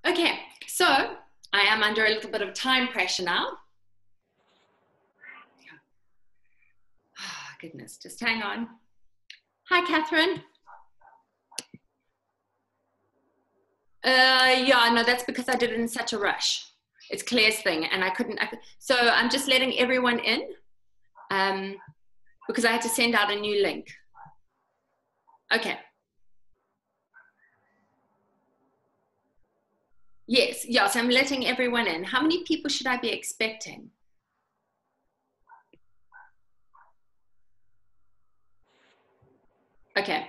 Okay, so I am under a little bit of time pressure now. Oh, goodness, just hang on. Hi, Catherine. Yeah, no, that's because I did it in such a rush. It's Claire's thing, and so I'm just letting everyone in because I had to send out a new link. Okay. Yes, so I'm letting everyone in. How many people should I be expecting? Okay.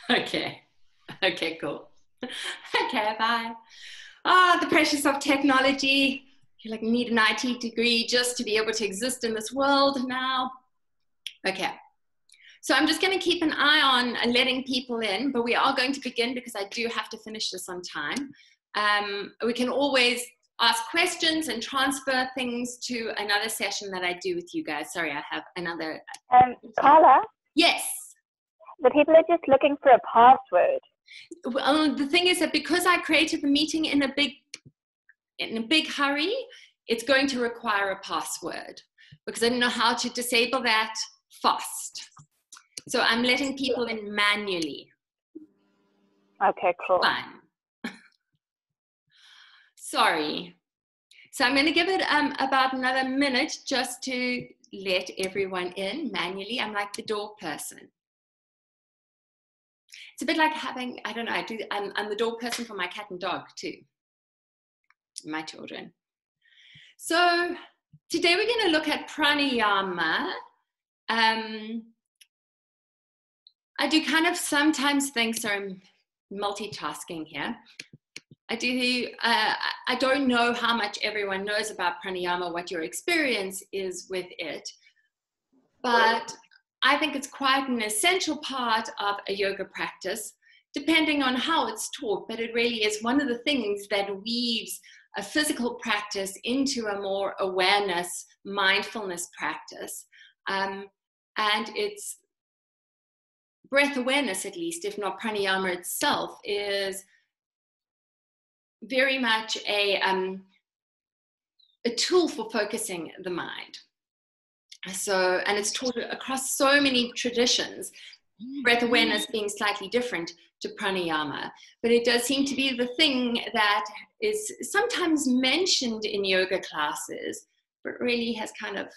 Okay. Okay, cool. Okay, bye. The pressures of technology. You like need an IT degree just to be able to exist in this world now. Okay. So I'm just going to keep an eye on letting people in, but we are going to begin because I do have to finish this on time. We can always ask questions and transfer things to another session that I do with you guys. Sorry, I have another. Carla? Yes. The people are just looking for a password. Well, the thing is that because I created the meeting in a big hurry, it's going to require a password because I don't know how to disable that fast. So I'm letting people in manually. Okay, cool. Fine. Sorry. So I'm going to give it about another minute just to let everyone in manually. I'm like the door person. It's a bit like having, I don't know, I'm the door person for my cat and dog too, my children. So today we're going to look at pranayama. I do kind of sometimes think, so I'm multitasking here. I don't know how much everyone knows about pranayama, what your experience is with it, but I think it's quite an essential part of a yoga practice, depending on how it's taught, but it really is one of the things that weaves a physical practice into a more awareness, mindfulness practice. And it's breath awareness, at least, if not pranayama itself, is very much a tool for focusing the mind. So, and it's taught across so many traditions, breath awareness being slightly different to pranayama, but it does seem to be the thing that is sometimes mentioned in yoga classes, but really has kind of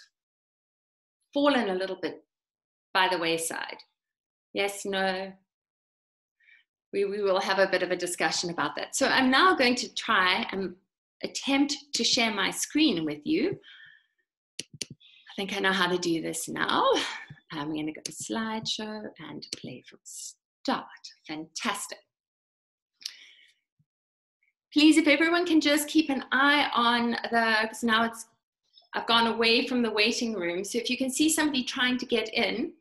fallen a little bit by the wayside. Yes, no? We will have a bit of a discussion about that. So I'm now going to try and attempt to share my screen with you. I think I know how to do this now. I'm going to go to slideshow and play from start. Fantastic. Please, if everyone can just keep an eye on because now I've gone away from the waiting room. So if you can see somebody trying to get in,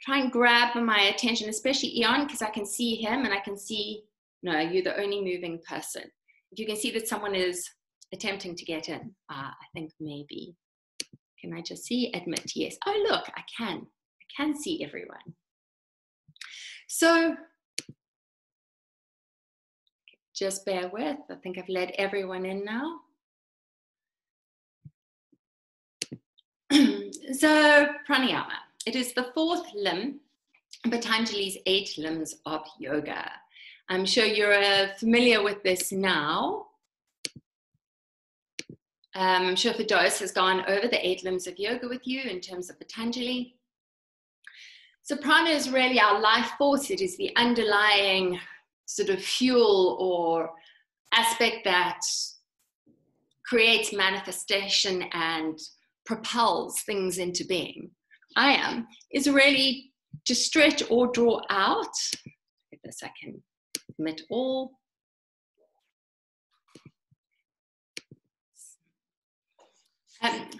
try and grab my attention, especially Eon, because I can see him and I can see, no, you're the only moving person. If you can see that someone is attempting to get in, I think maybe. Can I just see? Admit, yes. Oh, look, I can see everyone. So just bear with. I think I've let everyone in now. So pranayama. It is the fourth limb, Patanjali's 8 limbs of yoga. I'm sure you're familiar with this now. I'm sure Firdous has gone over the 8 limbs of yoga with you in terms of Patanjali. So prana is really our life force. It is the underlying sort of fuel or aspect that creates manifestation and propels things into being. Is really to stretch or draw out. If this I can admit all.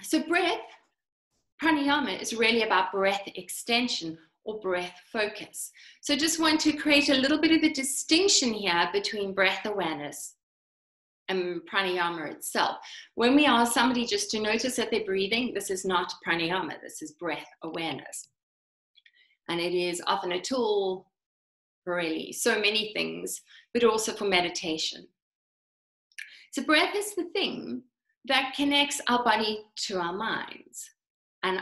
So breath, pranayama is really about breath extension or breath focus. So just want to create a little bit of a distinction here between breath awareness pranayama itself. When we ask somebody just to notice that they're breathing, this is not pranayama, this is breath awareness. And it is often a tool for really so many things, but also for meditation. So breath is the thing that connects our body to our minds. And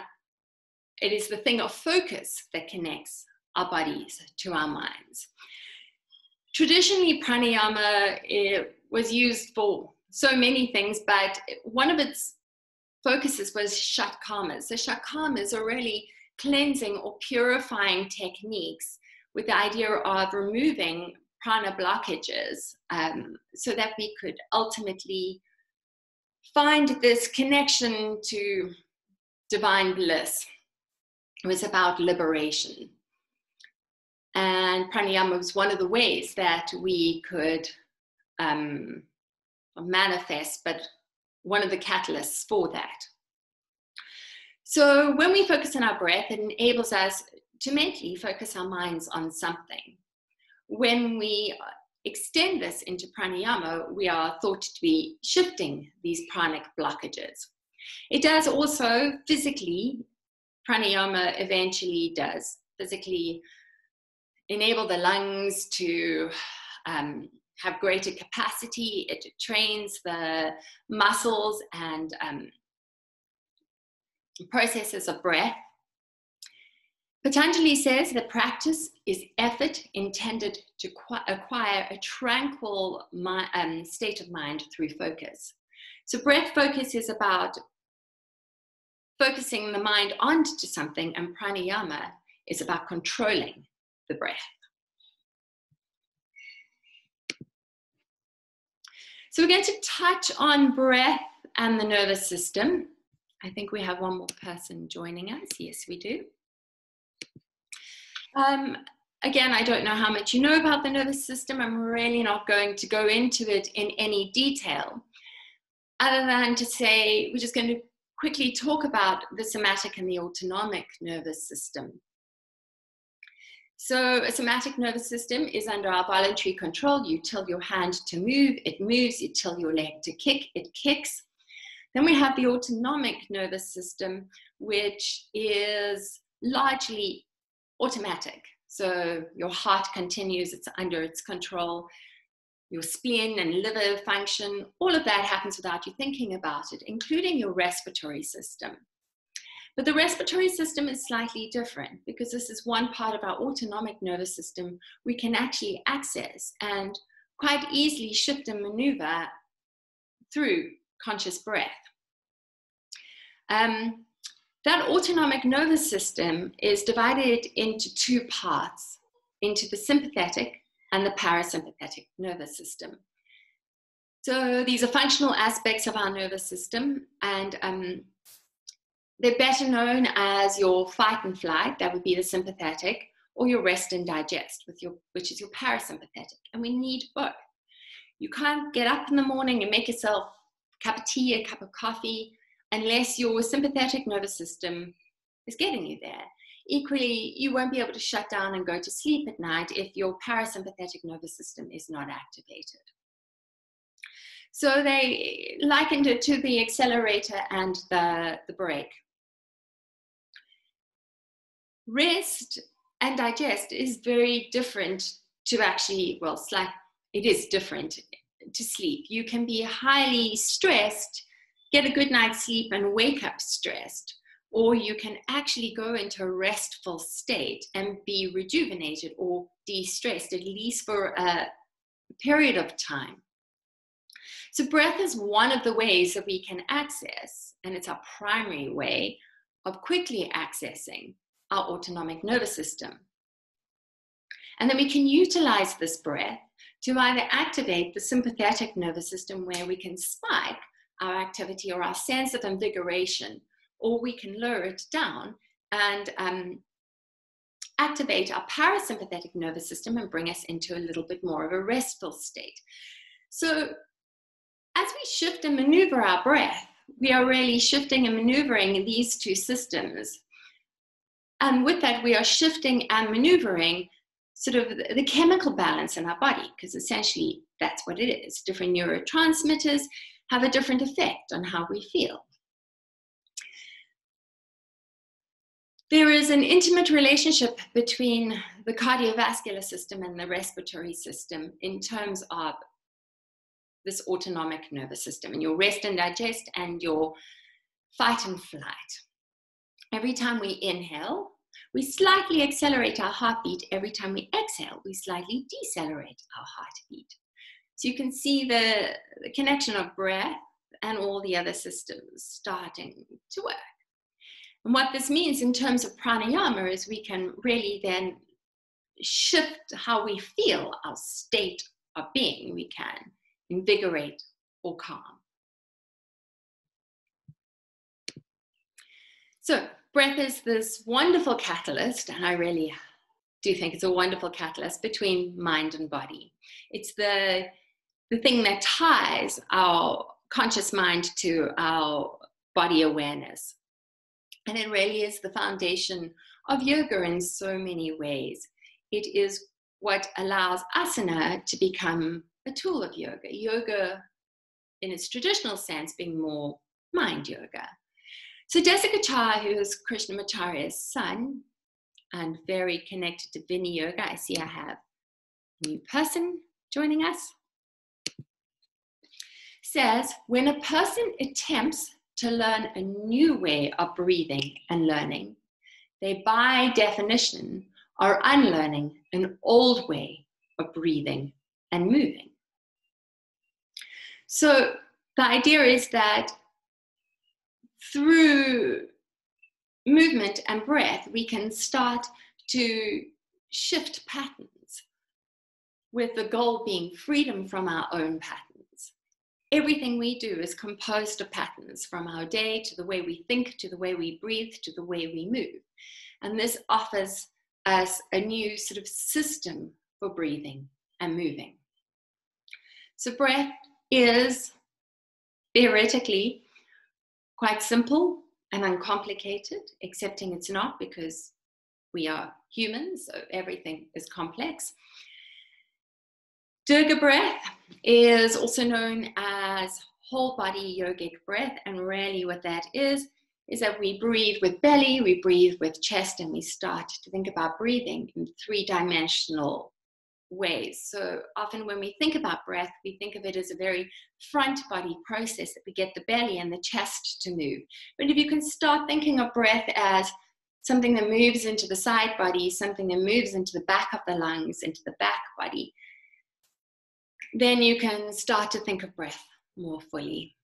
it is the thing of focus that connects our bodies to our minds. Traditionally, pranayama was used for so many things, but one of its focuses was shatkamas. So shatkamas are really cleansing or purifying techniques with the idea of removing prana blockages, so that we could ultimately find this connection to divine bliss. It was about liberation. And pranayama was one of the ways that we could manifest, but one of the catalysts for that. So when we focus on our breath, it enables us to mentally focus our minds on something. When we extend this into pranayama, we are thought to be shifting these pranic blockages. It does also physically, pranayama eventually does physically enable the lungs to have greater capacity. It trains the muscles and processes of breath. Patanjali says that practice is effort intended to acquire a tranquil state of mind through focus. So breath focus is about focusing the mind onto something, and pranayama is about controlling the breath. So we're going to touch on breath and the nervous system. I think we have one more person joining us. Yes, we do. Again, I don't know how much you know about the nervous system. I'm really not going to go into it in any detail, other than to say we're just going to quickly talk about the somatic and the autonomic nervous system. So a somatic nervous system is under our voluntary control. You tell your hand to move, it moves. You tell your leg to kick, it kicks. Then we have the autonomic nervous system, which is largely automatic. So your heart continues, it's under its control. Your spleen and liver function, all of that happens without you thinking about it, including your respiratory system. But the respiratory system is slightly different, because this is one part of our autonomic nervous system we can actually access and quite easily shift and maneuver through conscious breath. That autonomic nervous system is divided into two parts, into the sympathetic and the parasympathetic nervous system. So these are functional aspects of our nervous system, and they're better known as your fight and flight, that would be the sympathetic, or your rest and digest, which is your parasympathetic. And we need both. You can't get up in the morning and make yourself a cup of tea, a cup of coffee, unless your sympathetic nervous system is getting you there. Equally, you won't be able to shut down and go to sleep at night if your parasympathetic nervous system is not activated. So they likened it to the accelerator and the brake. Rest and digest is very different to actually, well, it is different to sleep. You can be highly stressed, get a good night's sleep and wake up stressed, or you can actually go into a restful state and be rejuvenated or de-stressed, at least for a period of time. So breath is one of the ways that we can access, and it's our primary way of quickly accessing our autonomic nervous system. And then we can utilize this breath to either activate the sympathetic nervous system, where we can spike our activity or our sense of invigoration, or we can lower it down and activate our parasympathetic nervous system and bring us into a little bit more of a restful state. So as we shift and maneuver our breath, we are really shifting and maneuvering these two systems. And with that, we are shifting and maneuvering sort of the chemical balance in our body, because essentially that's what it is. Different neurotransmitters have a different effect on how we feel. There is an intimate relationship between the cardiovascular system and the respiratory system in terms of this autonomic nervous system and your rest and digest and your fight and flight. Every time we inhale, we slightly accelerate our heartbeat. Every time we exhale, we slightly decelerate our heartbeat. So you can see the connection of breath and all the other systems starting to work. And what this means in terms of pranayama is we can really then shift how we feel, our state of being. We can invigorate or calm. So breath is this wonderful catalyst, and I really do think it's a wonderful catalyst between mind and body. It's the thing that ties our conscious mind to our body awareness. And it really is the foundation of yoga in so many ways. It is what allows asana to become a tool of yoga. Yoga, in its traditional sense, being more mind yoga. So Desikachar, who is Krishnamacharya's son and very connected to Vini Yoga, I see I have a new person joining us, says, when a person attempts to learn a new way of breathing and learning, they by definition are unlearning an old way of breathing and moving. So the idea is that through movement and breath, we can start to shift patterns, with the goal being freedom from our own patterns. Everything we do is composed of patterns, from our day to the way we think, to the way we breathe, to the way we move. And this offers us a new sort of system for breathing and moving. So breath is theoretically quite simple and uncomplicated, excepting it's not, because we are humans, so everything is complex. Dirga breath is also known as whole body yogic breath, and really what that is that we breathe with belly, we breathe with chest, and we start to think about breathing in three-dimensional ways. So often when we think about breath, we think of it as a very front body process, that we get the belly and the chest to move. But if you can start thinking of breath as something that moves into the side body, something that moves into the back of the lungs, into the back body, then you can start to think of breath more fully.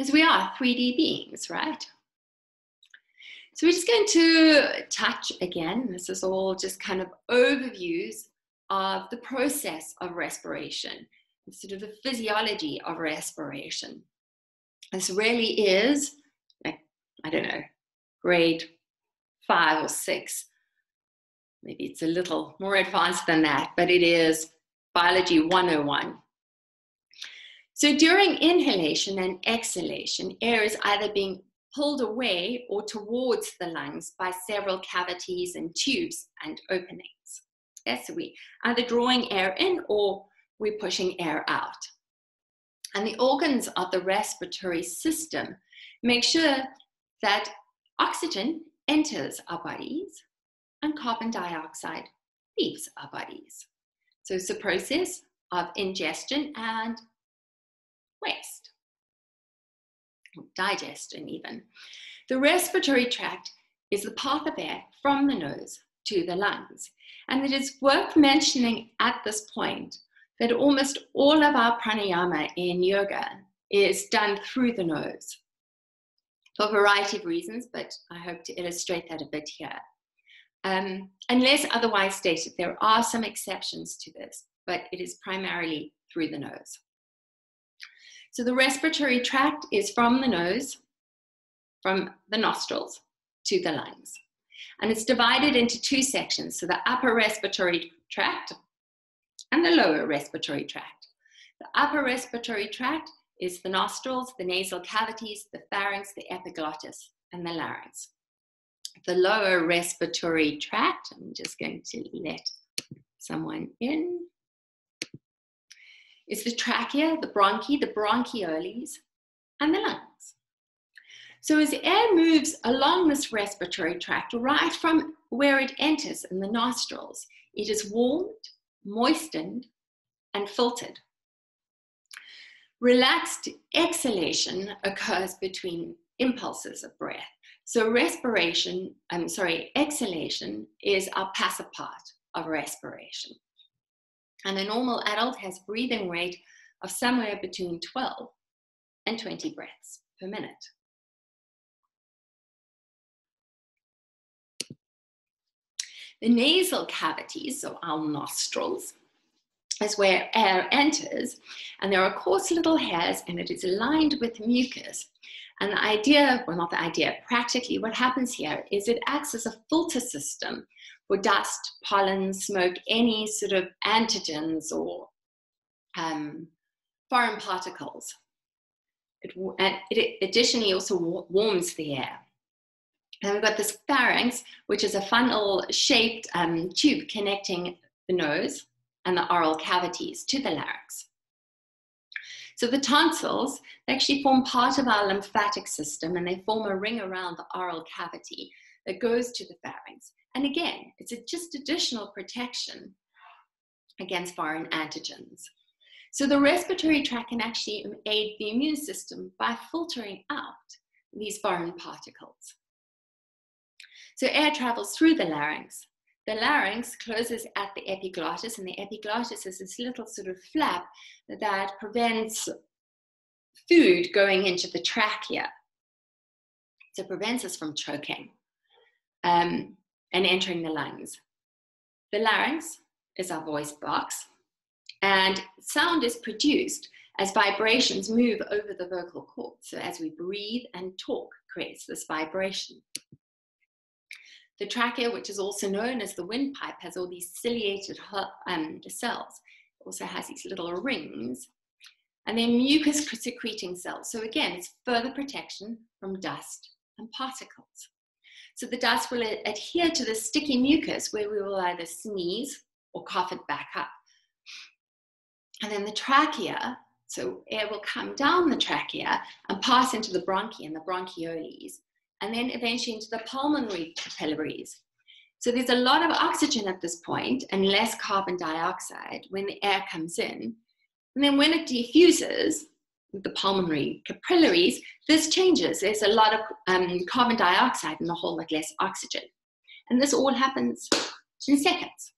As we are 3D beings, right? So we're just going to touch again. This is all just kind of overviews of the process of respiration, sort of the physiology of respiration. This really is, like, I don't know, grade 5 or 6. Maybe it's a little more advanced than that, but it is biology 101. So during inhalation and exhalation, air is either being pulled away or towards the lungs by several cavities and tubes and openings. Yes, so we either drawing air in or we're pushing air out. And the organs of the respiratory system make sure that oxygen enters our bodies and carbon dioxide leaves our bodies. So it's a process of ingestion and waste, digestion even. The respiratory tract is the path of air from the nose to the lungs. And it is worth mentioning at this point that almost all of our pranayama in yoga is done through the nose for a variety of reasons, but I hope to illustrate that a bit here. Unless otherwise stated, there are some exceptions to this, but it is primarily through the nose. So the respiratory tract is from the nose, from the nostrils to the lungs. And it's divided into 2 sections, so the upper respiratory tract and the lower respiratory tract. The upper respiratory tract is the nostrils, the nasal cavities, the pharynx, the epiglottis, and the larynx. the lower respiratory tract. I'm just going to let someone in. It's the trachea, the bronchi, the bronchioles, and the lungs. So as air moves along this respiratory tract, right from where it enters in the nostrils, it is warmed, moistened, and filtered. Relaxed exhalation occurs between impulses of breath. So exhalation is our passive part of respiration. And a normal adult has a breathing rate of somewhere between 12 and 20 breaths per minute. The nasal cavities, so our nostrils, is where air enters, and there are coarse little hairs, and it is lined with mucus. And the idea, well, not the idea, practically what happens here is it acts as a filter system for dust, pollen, smoke, any sort of antigens or foreign particles. It additionally also warms the air. And we've got this pharynx, which is a funnel-shaped tube connecting the nose and the oral cavities to the larynx. So the tonsils, they actually form part of our lymphatic system, and they form a ring around the oral cavity that goes to the pharynx. And again, it's just additional protection against foreign antigens. So the respiratory tract can actually aid the immune system by filtering out these foreign particles. So air travels through the larynx. The larynx closes at the epiglottis, and the epiglottis is this little sort of flap that prevents food going into the trachea. So it prevents us from choking and entering the lungs. The larynx is our voice box, and sound is produced as vibrations move over the vocal cords. So as we breathe and talk, creates this vibration. The trachea, which is also known as the windpipe, has all these ciliated cells. It also has these little rings. And then mucus secreting cells. So again, it's further protection from dust and particles. So the dust will adhere to the sticky mucus where we will either sneeze or cough it back up. And then the trachea, so air will come down the trachea and pass into the bronchi and the bronchioles, and then eventually into the pulmonary capillaries. So there's a lot of oxygen at this point and less carbon dioxide when the air comes in. And then when it diffuses with the pulmonary capillaries, this changes. There's a lot of carbon dioxide in the whole, but less oxygen. And this all happens in seconds.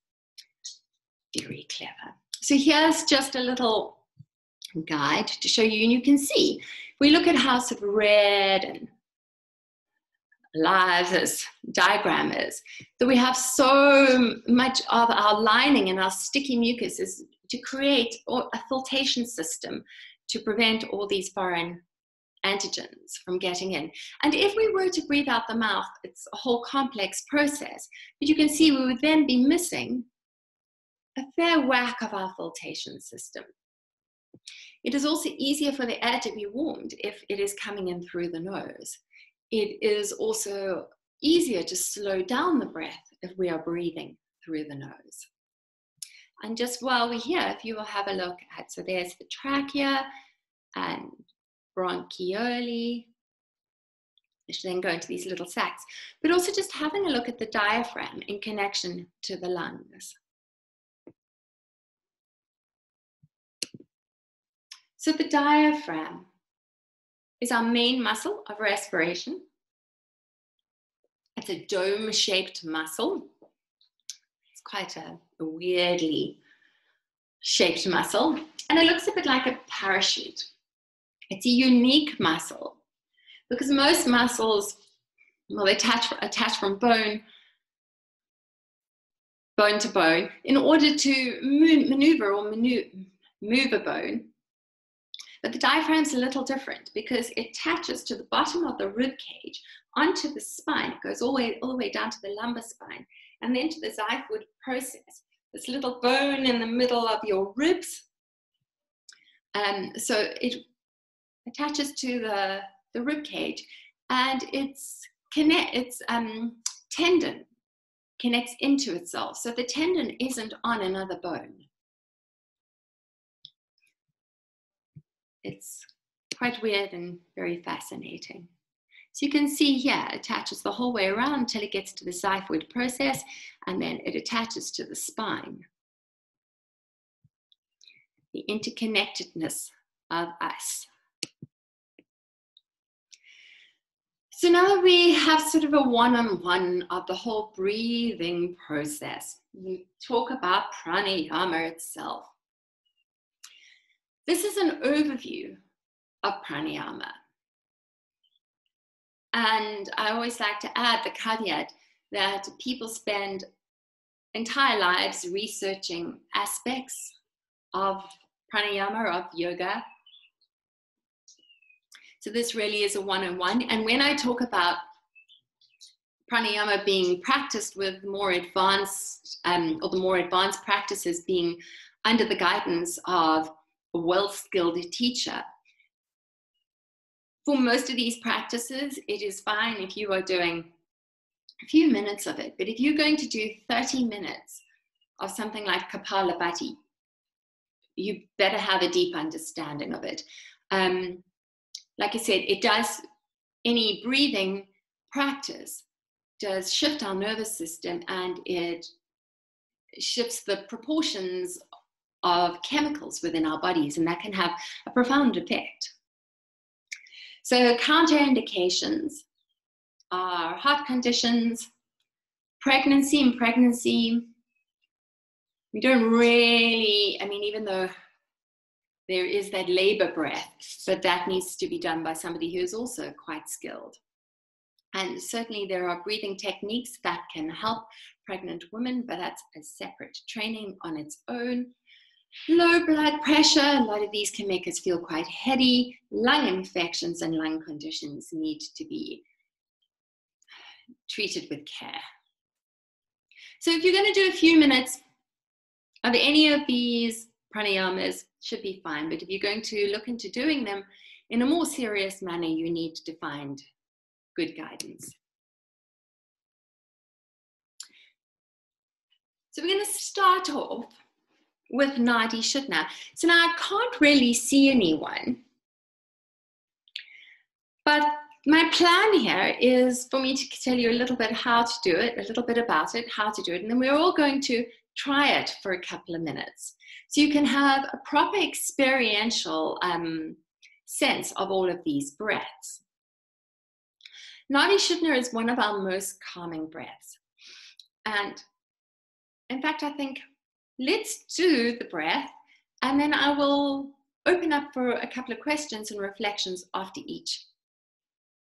Very clever. So here's just a little guide to show you, and you can see, if we look at how sort of red and live this diagram is, that we have so much of our lining and our sticky mucus is to create a filtration system to prevent all these foreign antigens from getting in. And if we were to breathe out the mouth, it's a whole complex process. But you can see we would then be missing a fair whack of our filtration system. It is also easier for the air to be warmed if it is coming in through the nose. It is also easier to slow down the breath if we are breathing through the nose. And just while we're here, if you will have a look at, so there's the trachea and bronchiole, which then go into these little sacs, but also just having a look at the diaphragm in connection to the lungs. So the diaphragm is our main muscle of respiration. It's a dome-shaped muscle. It's quite a weirdly shaped muscle, and it looks a bit like a parachute. It's a unique muscle because most muscles, well, they attach from bone to bone in order to move a bone. But the diaphragm's a little different because it attaches to the bottom of the rib cage onto the spine. It goes all the way down to the lumbar spine and then to the xiphoid process, this little bone in the middle of your ribs. So it attaches to the rib cage, and it's tendon connects into itself. So the tendon isn't on another bone. It's quite weird and very fascinating. So you can see here, it attaches the whole way around until it gets to the xiphoid process, and then it attaches to the spine. The interconnectedness of us. So now that we have sort of a one-on-one of the whole breathing process, we talk about pranayama itself. This is an overview of pranayama. And I always like to add the caveat that people spend entire lives researching aspects of pranayama, of yoga. So this really is a one-on-one. And when I talk about pranayama being practiced with more advanced, or the more advanced practices being under the guidance of a well-skilled teacher, for most of these practices, it is fine if you are doing a few minutes of it. But if you're going to do 30 minutes of something like Kapalabhati, you better have a deep understanding of it. Like I said, it does, any breathing practice does shift our nervous system, and it shifts the proportions of chemicals within our bodies, and that can have a profound effect. So counterindications are heart conditions, pregnancy. In pregnancy, we don't really, I mean, even though there is that labor breath, but that needs to be done by somebody who is also quite skilled. And certainly there are breathing techniques that can help pregnant women, but that's a separate training on its own. Low blood pressure, a lot of these can make us feel quite heady. Lung infections and lung conditions need to be treated with care. So if you're going to do a few minutes of any of these pranayamas, should be fine. But if you're going to look into doing them in a more serious manner, you need to find good guidance. So we're going to start off with Nadi Shodhana. So now I can't really see anyone, but my plan here is for me to tell you a little bit how to do it, a little bit about it, how to do it, and then we're all going to try it for a couple of minutes. So you can have a proper experiential sense of all of these breaths. Nadi Shodhana is one of our most calming breaths. And in fact, I think let's do the breath, and then I will open up for a couple of questions and reflections after each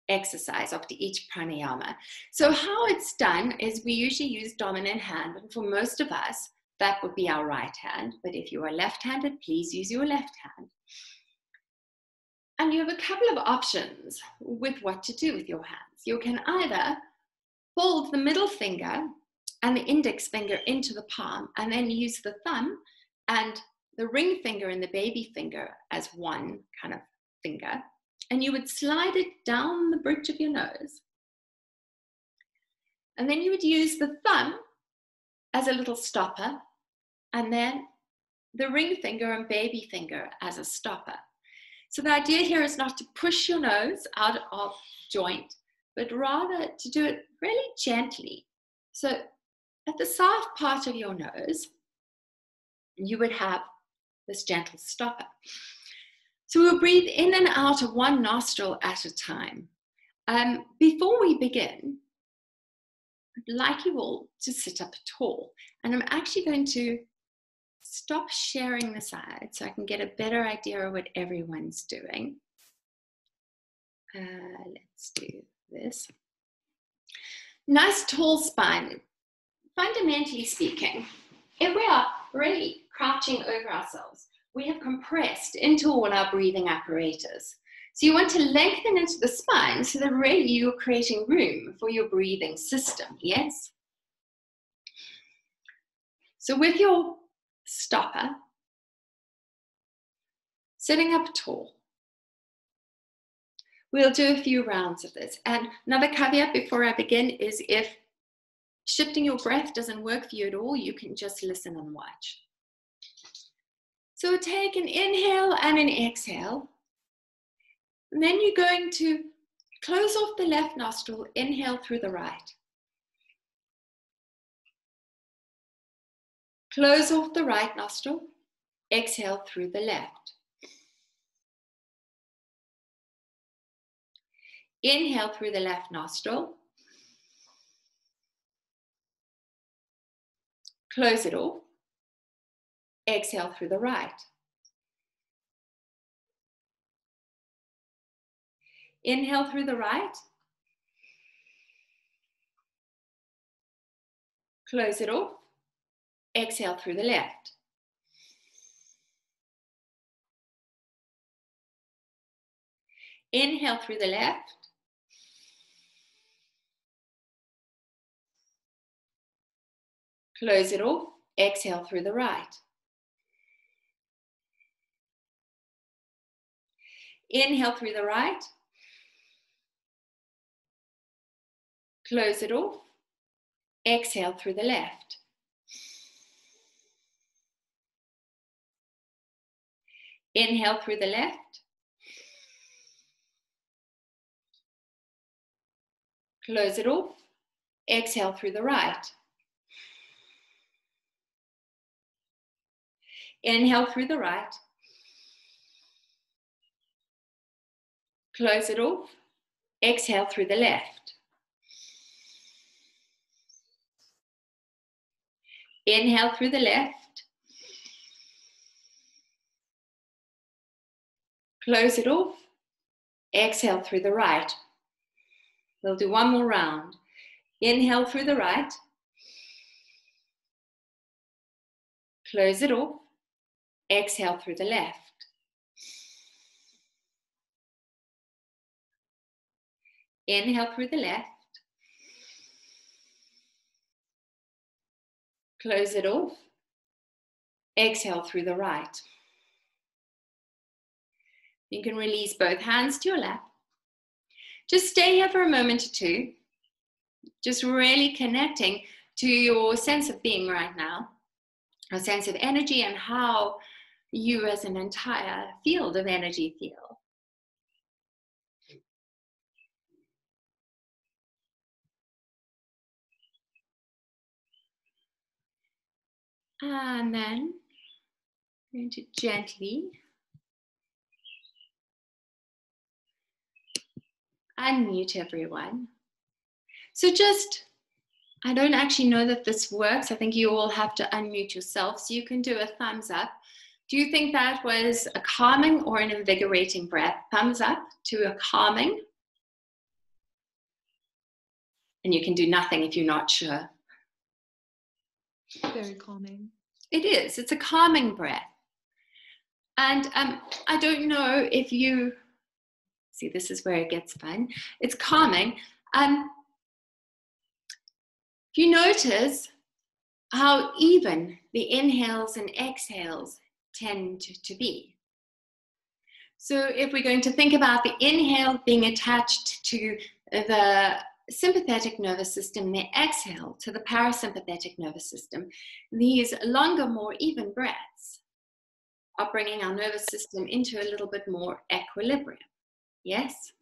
exercise, after each pranayama. So how it's done is we usually use dominant hand, and for most of us, that would be our right hand. But if you are left-handed, please use your left hand. And you have a couple of options with what to do with your hands. You can either hold the middle finger and the index finger into the palm, and then use the thumb and the ring finger and the baby finger as one kind of finger. And you would slide it down the bridge of your nose. And then you would use the thumb as a little stopper, and then the ring finger and baby finger as a stopper. So the idea here is not to push your nose out of joint, but rather to do it really gently. So at the soft part of your nose, you would have this gentle stopper. So we'll breathe in and out of one nostril at a time. Before we begin, I'd like you all to sit up tall. And I'm actually going to stop sharing the side so I can get a better idea of what everyone's doing. Let's do this. Nice tall spine. Fundamentally speaking, if we are really crouching over ourselves, we have compressed into all our breathing apparatus. So you want to lengthen into the spine so that really you're creating room for your breathing system, yes? So with your stopper, sitting up tall, We'll do a few rounds of this. And another caveat before I begin is if shifting your breath doesn't work for you at all, you can just listen and watch. So take an inhale and an exhale. And then you're going to close off the left nostril, inhale through the right. Close off the right nostril, exhale through the left. Inhale through the left nostril. Close it off. Exhale through the right. Inhale through the right. Close it off. Exhale through the left. Inhale through the left. Close it off. Exhale through the right. Inhale through the right. Close it off. Exhale through the left. Inhale through the left. Close it off. Exhale through the right. Inhale through the right. Close it off. Exhale through the left. Inhale through the left. Close it off. Exhale through the right. We'll do one more round. Inhale through the right. Close it off. Exhale through the left. Inhale through the left. Close it off. Exhale through the right. You can release both hands to your lap. Just stay here for a moment or two. Just really connecting to your sense of being right now, a sense of energy and how you as an entire field of energy feel. And then I'm going to gently unmute everyone. So I don't actually know that this works. I think you all have to unmute yourself. So you can do a thumbs up. Do you think that was a calming or an invigorating breath? Thumbs up to a calming. And you can do nothing if you're not sure. Very calming. It is. It's a calming breath. And I don't know if you, see, this is where it gets fun. It's calming. If you notice how even the inhales and exhales tend to be. So if we're going to think about the inhale being attached to the sympathetic nervous system, the exhale to the parasympathetic nervous system, these longer, more even breaths are bringing our nervous system into a little bit more equilibrium. Yes?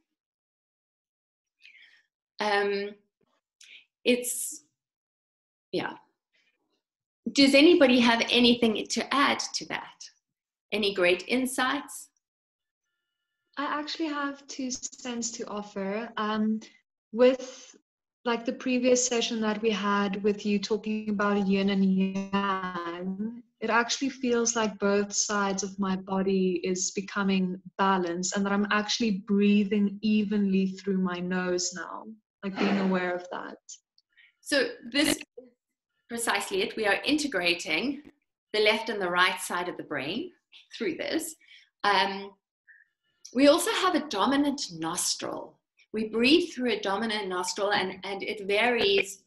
Yeah. Does anybody have anything to add to that? Any great insights? I actually have 2 cents to offer. With like the previous session that we had with you talking about yin and yang, it actually feels like both sides of my body is becoming balanced and that I'm actually breathing evenly through my nose now, like being aware of that. So this is precisely it. We are integrating the left and the right side of the brain through this. We also have a dominant nostril. We breathe through a dominant nostril and it varies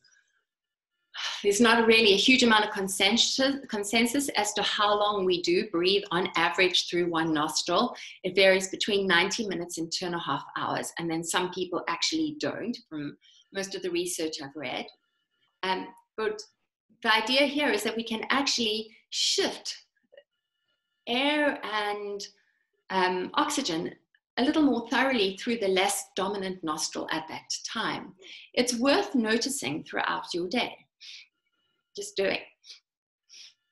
there's not really a huge amount of consensus as to how long we do breathe on average through one nostril. It varies between 90 minutes and 2.5 hours. And then some people actually don't, from most of the research I've read. But the idea here is that we can actually shift air and oxygen a little more thoroughly through the less dominant nostril at that time. It's worth noticing throughout your day. Just doing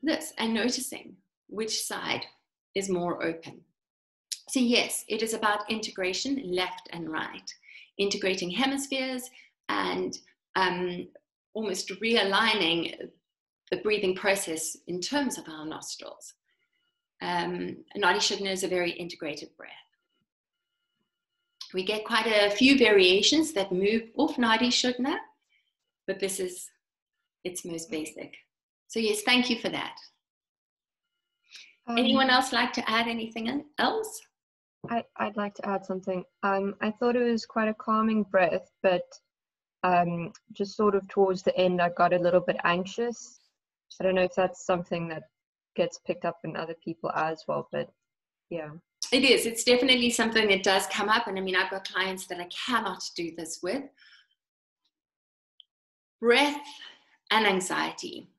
this and noticing which side is more open. So yes, it is about integration, left and right, integrating hemispheres and almost realigning the breathing process in terms of our nostrils. Nadi Shodhana is a very integrated breath. We get quite a few variations that move off Nadi Shodhana, but this is its most basic. So yes, thank you for that. Anyone else like to add anything else? I'd like to add something. I thought it was quite a calming breath, but just sort of towards the end, I got a little bit anxious. I don't know if that's something that gets picked up in other people as well, but yeah. It is. It's definitely something that does come up. And I mean, I've got clients that I cannot do this with. Breath and anxiety.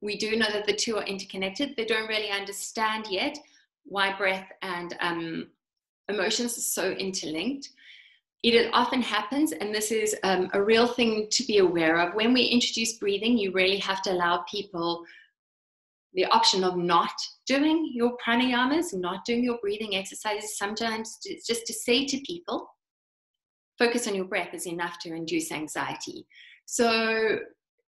We do know that the two are interconnected. They don't really understand yet why breath and emotions are so interlinked. It often happens, and this is a real thing to be aware of. When we introduce breathing, you really have to allow people the option of not doing your pranayamas, not doing your breathing exercises. Sometimes just to say to people, focus on your breath is enough to induce anxiety. So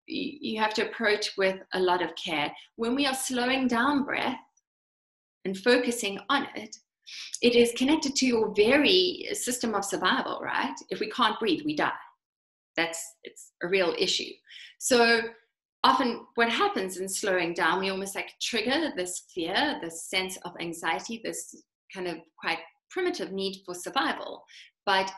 you have to approach with a lot of care. When we are slowing down breath and focusing on it, it is connected to your very system of survival, right? If we can't breathe, we die. It's a real issue. So often what happens in slowing down, we almost like trigger this fear, this sense of anxiety, this kind of quite primitive need for survival. But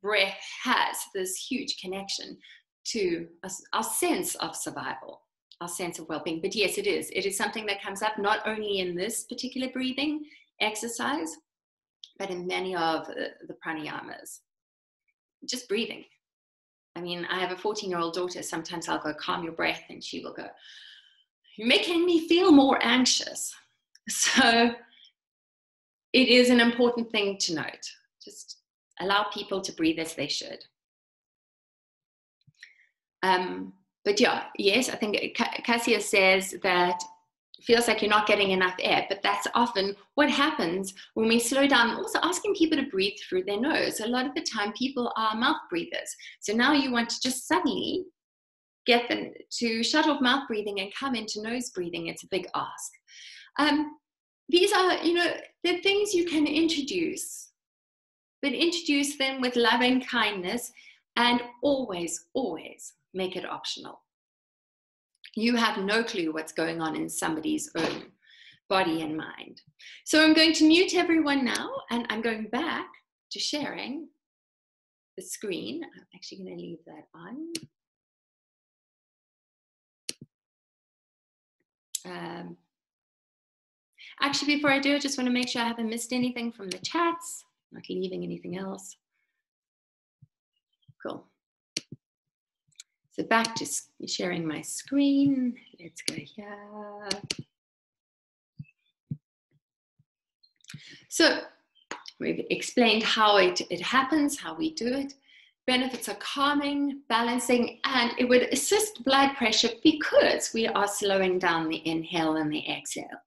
breath has this huge connection to our sense of survival, our sense of well-being. But yes, it is. It is something that comes up not only in this particular breathing exercise, but in many of the pranayamas. Just breathing. I mean, I have a 14-year-old daughter. Sometimes I'll go, calm your breath, and she will go, you're making me feel more anxious. So it is an important thing to note. Just allow people to breathe as they should. But yeah, yes, I think Cassia says that it feels like you're not getting enough air, but that's often what happens when we slow down. Also asking people to breathe through their nose. A lot of the time people are mouth breathers. So now you want to just suddenly get them to shut off mouth breathing and come into nose breathing. It's a big ask. These are, they're things you can introduce, but introduce them with loving kindness and always, always make it optional. You have no clue what's going on in somebody's own body and mind. So I'm going to mute everyone now, and I'm going back to sharing the screen. I'm actually going to leave that on. Actually, before I do, I just want to make sure I haven't missed anything from the chats, not leaving anything else. Cool. So back to sharing my screen. Let's go here. So we've explained how it happens, how we do it. Benefits are calming, balancing, and it would assist blood pressure because we are slowing down the inhale and the exhale.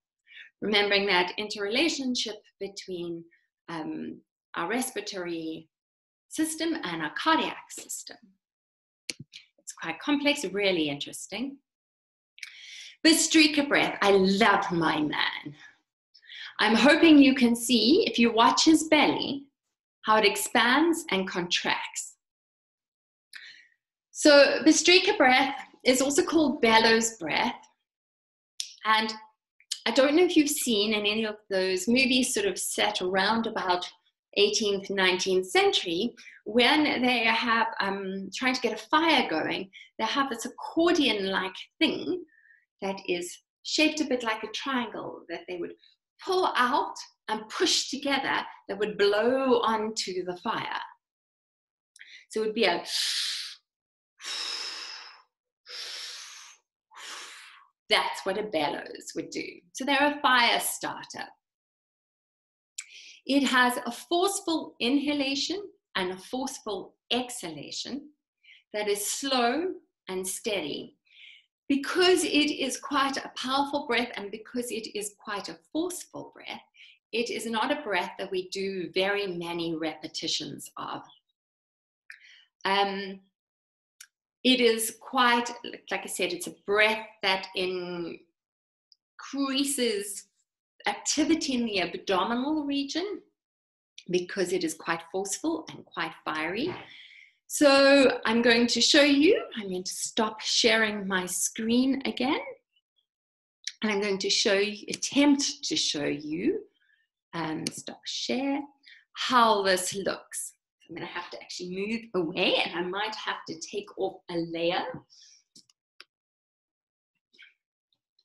Remembering that interrelationship between our respiratory system and our cardiac system. It's quite complex, really interesting. Bhastrika breath, I love my man. I'm hoping you can see, if you watch his belly, how it expands and contracts. So Bhastrika breath is also called bellows breath. And I don't know if you've seen in any of those movies sort of set around about 18th, 19th century, when they have trying to get a fire going, they have this accordion-like thing that is shaped a bit like a triangle that they would pull out and push together that would blow onto the fire. So it would be a that's what a bellows would do. So they're a fire starter. It has a forceful inhalation and a forceful exhalation that is slow and steady. Because it is quite a powerful breath and because it is quite a forceful breath, it is not a breath that we do very many repetitions of. It is quite, like I said, it's a breath that increases activity in the abdominal region because it is quite forceful and quite fiery. So I'm going to show you, I'm going to stop sharing my screen again. And I'm going to show you, attempt to show you, stop share, how this looks. I'm going to have to actually move away and I might have to take off a layer.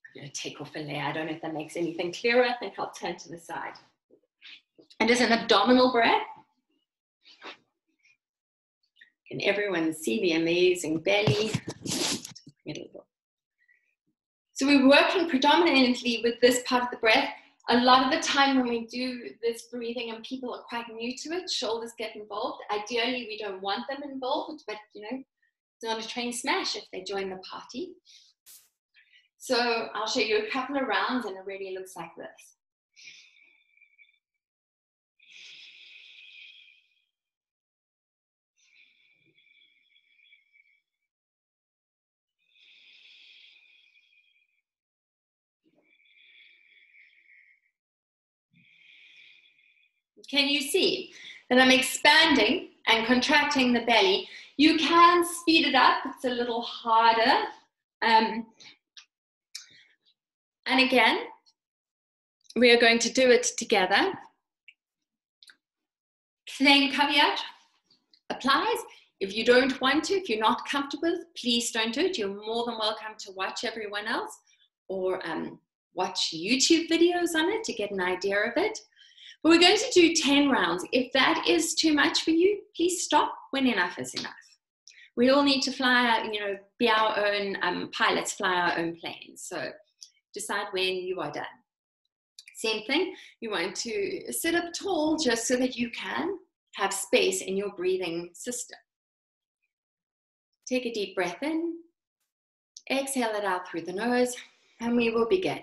I'm going to take off a layer. I don't know if that makes anything clearer. I think I'll turn to the side. And as an abdominal breath, can everyone see the amazing belly? So we're working predominantly with this part of the breath. A lot of the time when we do this breathing and people are quite new to it, shoulders get involved. Ideally, we don't want them involved, but you know, it's not a train smash if they join the party. So I'll show you a couple of rounds and it really looks like this. Can you see that I'm expanding and contracting the belly? You can speed it up, it's a little harder. And again, we are going to do it together. Same caveat applies. If you don't want to, if you're not comfortable, please don't do it. You're more than welcome to watch everyone else or watch YouTube videos on it to get an idea of it. But we're going to do 10 rounds. If that is too much for you, please stop when enough is enough. We all need to fly, you know, be our own pilots, fly our own planes. So decide when you are done. Same thing, you want to sit up tall just so that you can have space in your breathing system. Take a deep breath in, exhale it out through the nose, and we will begin.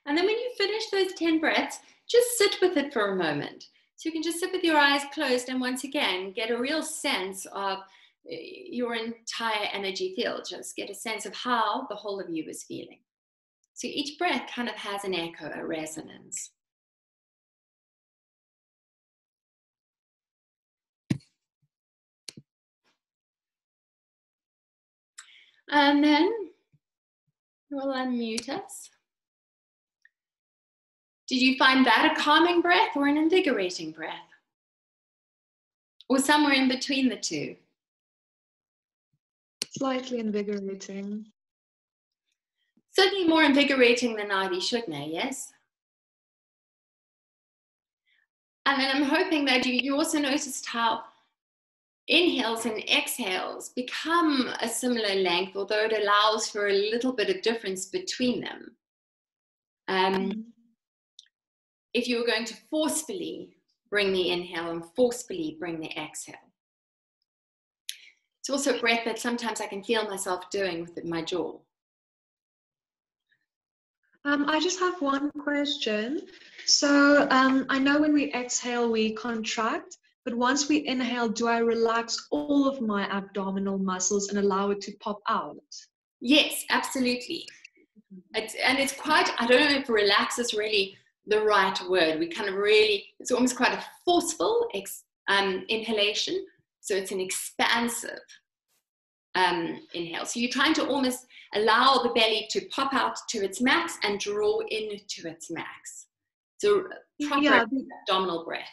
And then when you finish those 10 breaths, just sit with it for a moment. So you can just sit with your eyes closed and once again, get a real sense of your entire energy field. Just get a sense of how the whole of you is feeling. So each breath kind of has an echo, a resonance. And then we'll unmute us. Did you find that a calming breath or an invigorating breath? Or somewhere in between the two? Slightly invigorating. Certainly more invigorating than Adi Shudna, yes? And then I'm hoping that you also noticed how inhales and exhales become a similar length, although it allows for a little bit of difference between them. If you were going to forcefully bring the inhale and forcefully bring the exhale. It's also a breath that sometimes I can feel myself doing with my jaw. I just have one question. So I know when we exhale, we contract, but once we inhale, do I relax all of my abdominal muscles and allow it to pop out? Yes, absolutely. It's quite, I don't know if relax is really the right word. We kind of really, it's almost quite a forceful inhalation. So it's an expansive inhale. So you're trying to almost allow the belly to pop out to its max and draw into its max. So proper abdominal breath.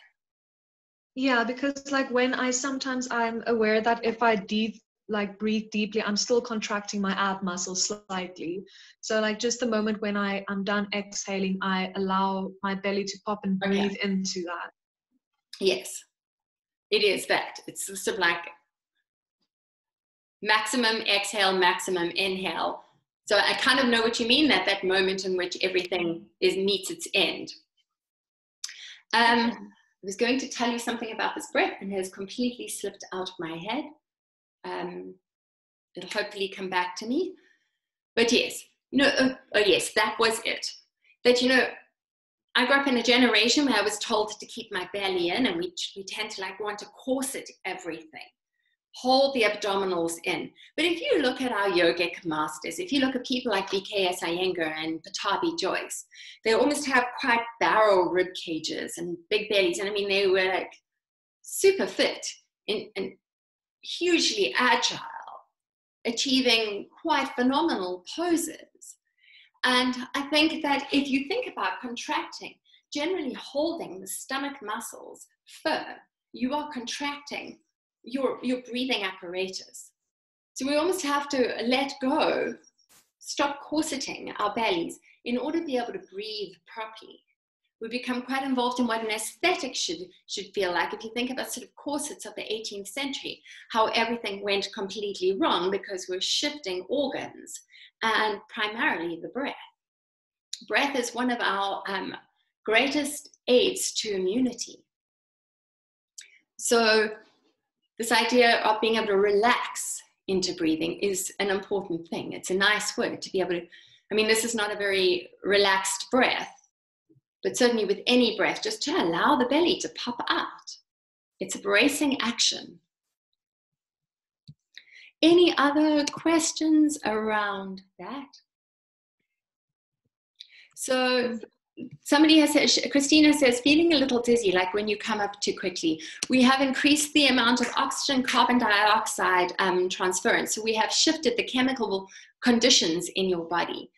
Yeah, because like when sometimes I'm aware that if I breathe deeply, I'm still contracting my ab muscles slightly. So like just the moment when I'm done exhaling, I allow my belly to pop and breathe into that. Yes, it is that. It's sort of like maximum exhale, maximum inhale. So I kind of know what you mean, that moment in which everything meets its end. I was going to tell you something about this breath and it has completely slipped out of my head. It'll hopefully come back to me. But yes, yes, that was it. That, I grew up in a generation where I was told to keep my belly in, and we tend to want to corset everything, hold the abdominals in. But if you look at our yogic masters, if you look at people like V.K.S. Iyengar and Patabi Joyce, they almost have quite barrel rib cages and big bellies. And I mean, they were like super fit and hugely agile, achieving quite phenomenal poses. And I think that if you think about contracting, generally holding the stomach muscles firm, you are contracting your breathing apparatus. So we almost have to let go, stop corseting our bellies in order to be able to breathe properly. We become quite involved in what an aesthetic should feel like. If you think about sort of corsets of the 18th century, how everything went completely wrong because we're shifting organs and primarily the breath. Breath is one of our greatest aids to immunity. So this idea of being able to relax into breathing is an important thing. It's a nice word to be able to, I mean, this is not a very relaxed breath, but certainly with any breath, just to allow the belly to pop out. It's a bracing action. Any other questions around that? So somebody has said, Christina says, feeling a little dizzy, like when you come up too quickly. We have increased the amount of oxygen, carbon dioxide transference. So we have shifted the chemical conditions in your body.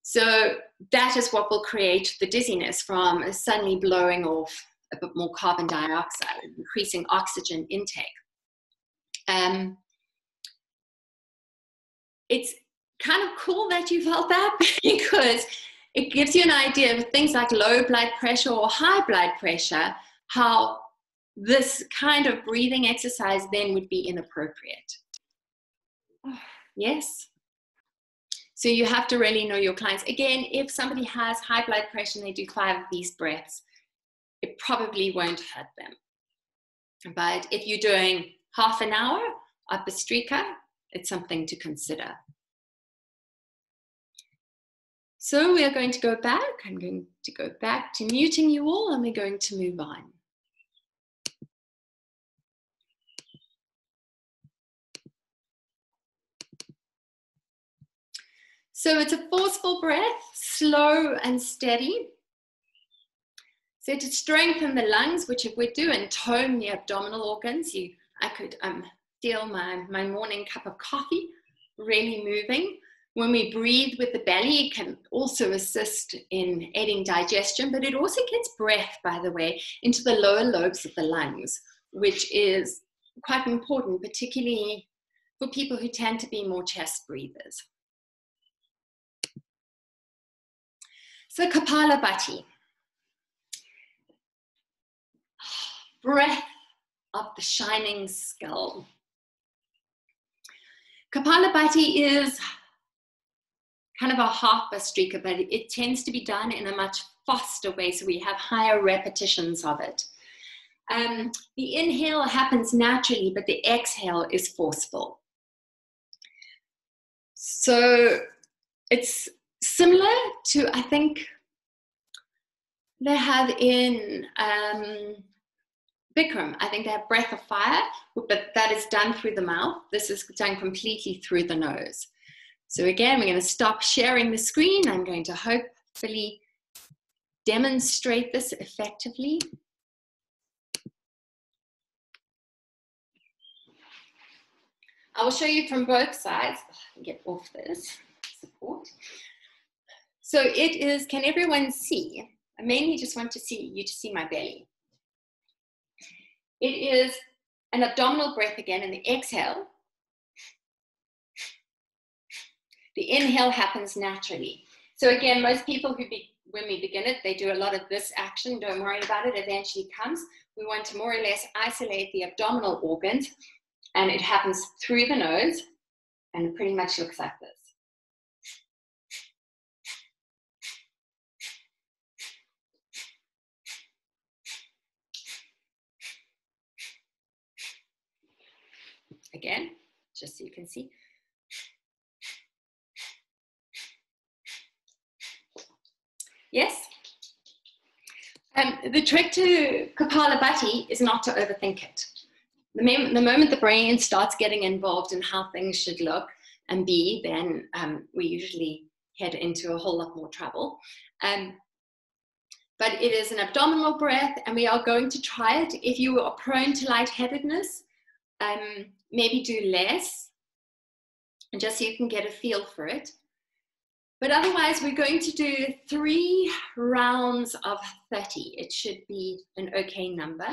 So that is what will create the dizziness from suddenly blowing off a bit more carbon dioxide, increasing oxygen intake. It's kind of cool that you felt that because it gives you an idea of things like low blood pressure or high blood pressure, how this kind of breathing exercise then would be inappropriate. Yes? So you have to really know your clients. Again, if somebody has high blood pressure and they do 5 of these breaths, it probably won't hurt them. But if you're doing half an hour up a streaker, it's something to consider. So we are going to go back. I'm going to go back to muting you all, and we're going to move on. So it's a forceful breath, slow and steady. So to strengthen the lungs, which if we do, and tone the abdominal organs, I could feel my morning cup of coffee really moving. When we breathe with the belly, it can also assist in aiding digestion, but it also gets breath, by the way, into the lower lobes of the lungs, which is quite important, particularly for people who tend to be more chest breathers. So Kapalabhati. breath of the shining skull. Kapalabhati is kind of a harper streaker, but it tends to be done in a much faster way, so we have higher repetitions of it. The inhale happens naturally, but the exhale is forceful. So it's similar to, I think, they have in Bikram, I think they have breath of fire, but that is done through the mouth. This is done completely through the nose. So again, we're going to stop sharing the screen. I'm going to hopefully demonstrate this effectively. I will show you from both sides. Get off this support. So it is, can everyone see? I mainly just want to see you to see my belly. It is an abdominal breath again, and the exhale. The inhale happens naturally. So again, most people when we begin it, they do a lot of this action. Don't worry about it, eventually comes. We want to more or less isolate the abdominal organs, and it happens through the nose, and it pretty much looks like this. Again, just so you can see. Yes? The trick to Kapalabhati is not to overthink it. The moment the brain starts getting involved in how things should look and be, then we usually head into a whole lot more trouble. But it is an abdominal breath, and we are going to try it. If you are prone to lightheadedness, maybe do less, and just so you can get a feel for it. But otherwise, we're going to do 3 rounds of 30. It should be an okay number.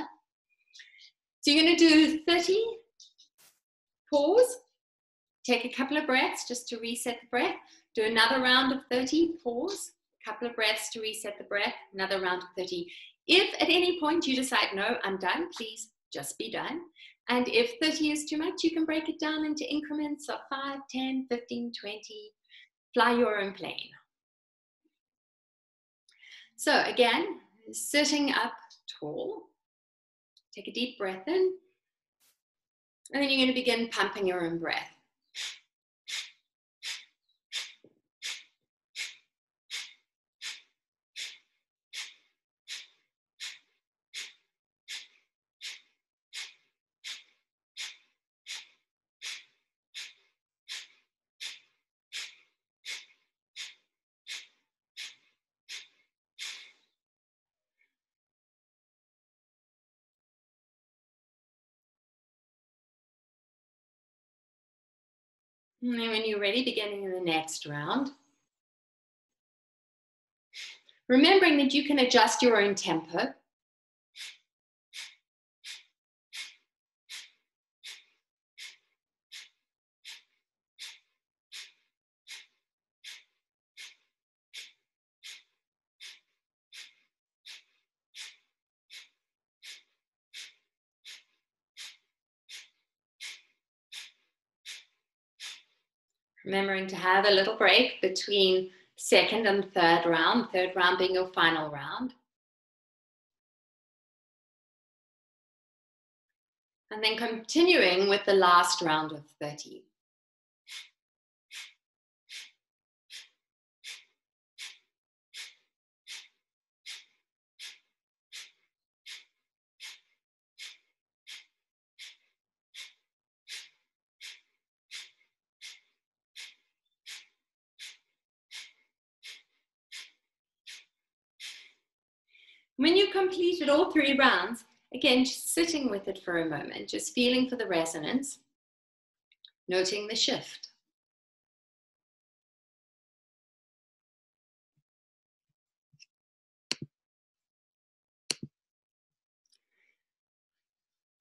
So you're going to do 30, pause, take a couple of breaths just to reset the breath, do another round of 30, pause, a couple of breaths to reset the breath, another round of 30. If at any point you decide, no, I'm done, please just be done. And if 30 is too much, you can break it down into increments of 5, 10, 15, 20, fly your own plane. So again, sitting up tall, take a deep breath in, and then you're going to begin pumping your own breath. And then when you're ready, beginning in the next round. Remembering that you can adjust your own tempo. Remembering to have a little break between second and third round being your final round. And then continuing with the last round of 30. When you completed all 3 rounds, again, just sitting with it for a moment, just feeling for the resonance, noting the shift.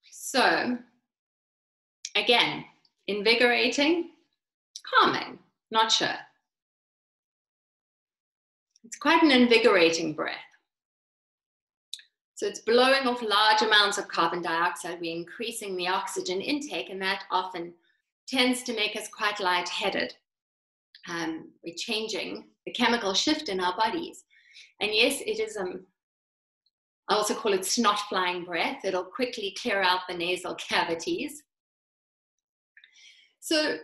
So, again, invigorating, calming, not sure. It's quite an invigorating breath. So it's blowing off large amounts of carbon dioxide. We're increasing the oxygen intake, and that often tends to make us quite lightheaded. We're changing the chemical shift in our bodies. And yes, it is, I also call it snot flying breath. It'll quickly clear out the nasal cavities. So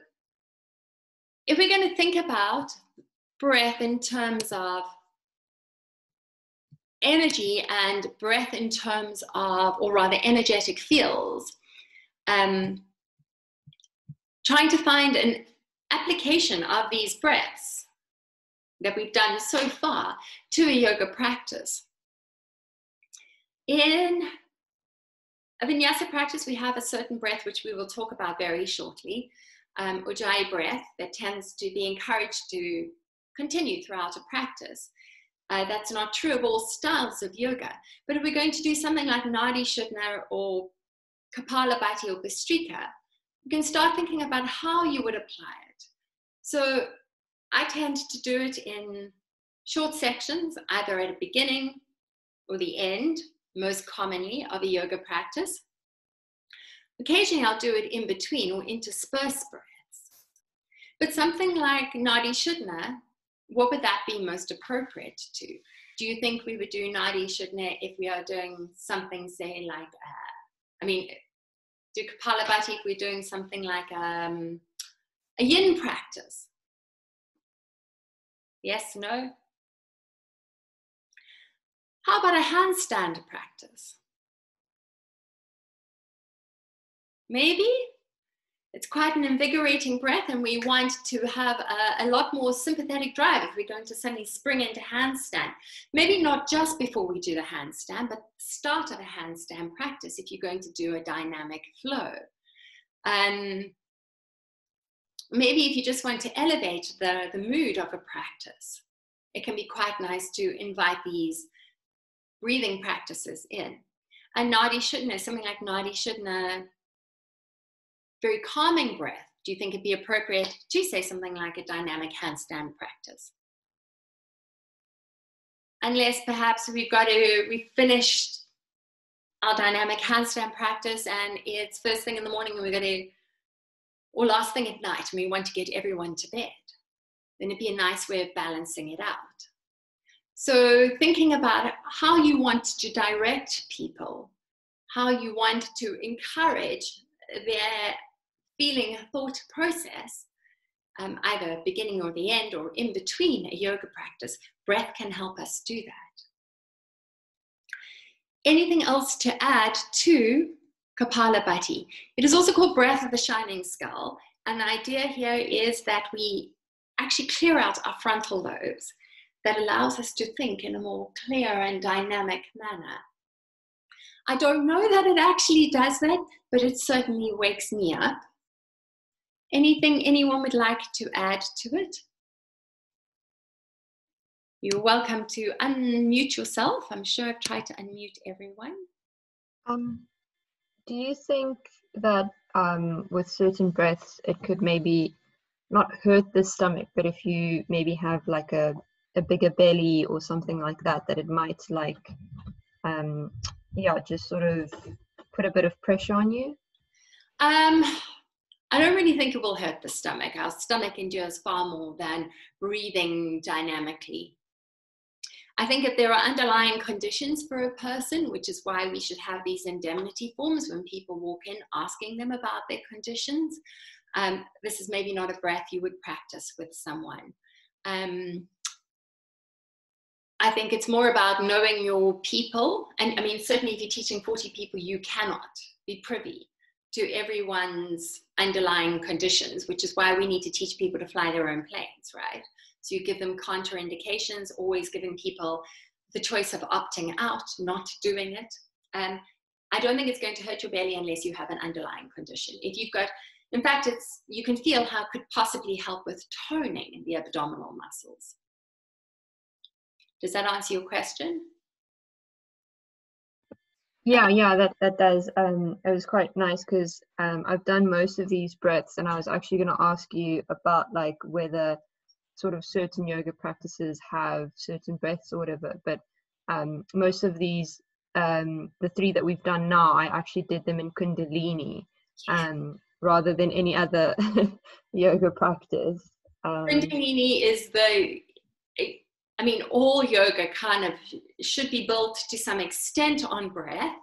if we're going to think about breath in terms of energy and breath in terms of, or rather energetic fields, trying to find an application of these breaths that we've done so far to a yoga practice. In a vinyasa practice, we have a certain breath which we will talk about very shortly, Ujjayi breath, that tends to be encouraged to continue throughout a practice. That's not true of all styles of yoga. But if we're going to do something like Nadi Shodhana or Kapalabhati or Bhastrika, you can start thinking about how you would apply it. So I tend to do it in short sections, either at the beginning or the end, most commonly, of a yoga practice. Occasionally I'll do it in between or intersperse breaths. But something like Nadi Shodhana, what would that be most appropriate to? Do you think we would do Nadi Shodhana if we are doing something, say, like, do Kapalabhati if we're doing something like a yin practice? Yes, no? How about a handstand practice? Maybe? It's quite an invigorating breath, and we want to have a lot more sympathetic drive if we're going to suddenly spring into handstand. Maybe not just before we do the handstand, but start of a handstand practice if you're going to do a dynamic flow. Maybe if you just want to elevate the mood of a practice, it can be quite nice to invite these breathing practices in. And Nadi Shodhana, something like Nadi Shodhana, very calming breath. Do you think it'd be appropriate to say something like a dynamic handstand practice? Unless perhaps we've finished our dynamic handstand practice and it's first thing in the morning and or last thing at night, and we want to get everyone to bed. Then it'd be a nice way of balancing it out. So thinking about how you want to direct people, how you want to encourage their feeling thought process, either beginning or the end or in between a yoga practice, breath can help us do that. Anything else to add to Kapalabhati? It is also called breath of the shining skull. And the idea here is that we actually clear out our frontal lobes. That allows us to think in a more clear and dynamic manner. I don't know that it actually does that, but it certainly wakes me up. Anything anyone would like to add to it? You're welcome to unmute yourself. I'm sure I've tried to unmute everyone. Do you think that with certain breaths, it could maybe not hurt the stomach, but if you maybe have like a bigger belly or something like that, that it might just sort of put a bit of pressure on you? I don't really think it will hurt the stomach. Our stomach endures far more than breathing dynamically. I think if there are underlying conditions for a person, which is why we should have these indemnity forms when people walk in, asking them about their conditions. This is maybe not a breath you would practice with someone. I think it's more about knowing your people. And I mean, certainly if you're teaching 40 people, you cannot be privy to everyone's underlying conditions, which is why we need to teach people to fly their own planes, right? So you give them contraindications, always giving people the choice of opting out, not doing it. I don't think it's going to hurt your belly unless you have an underlying condition. If you've got, in fact, you can feel how it could possibly help with toning the abdominal muscles. Does that answer your question? Yeah, that does. It was quite nice because I've done most of these breaths, and I was actually going to ask you about like whether sort of certain yoga practices have certain breaths or whatever, but most of these the 3 that we've done now, I actually did them in Kundalini, rather than any other yoga practice. Kundalini is all yoga kind of should be built to some extent on breath.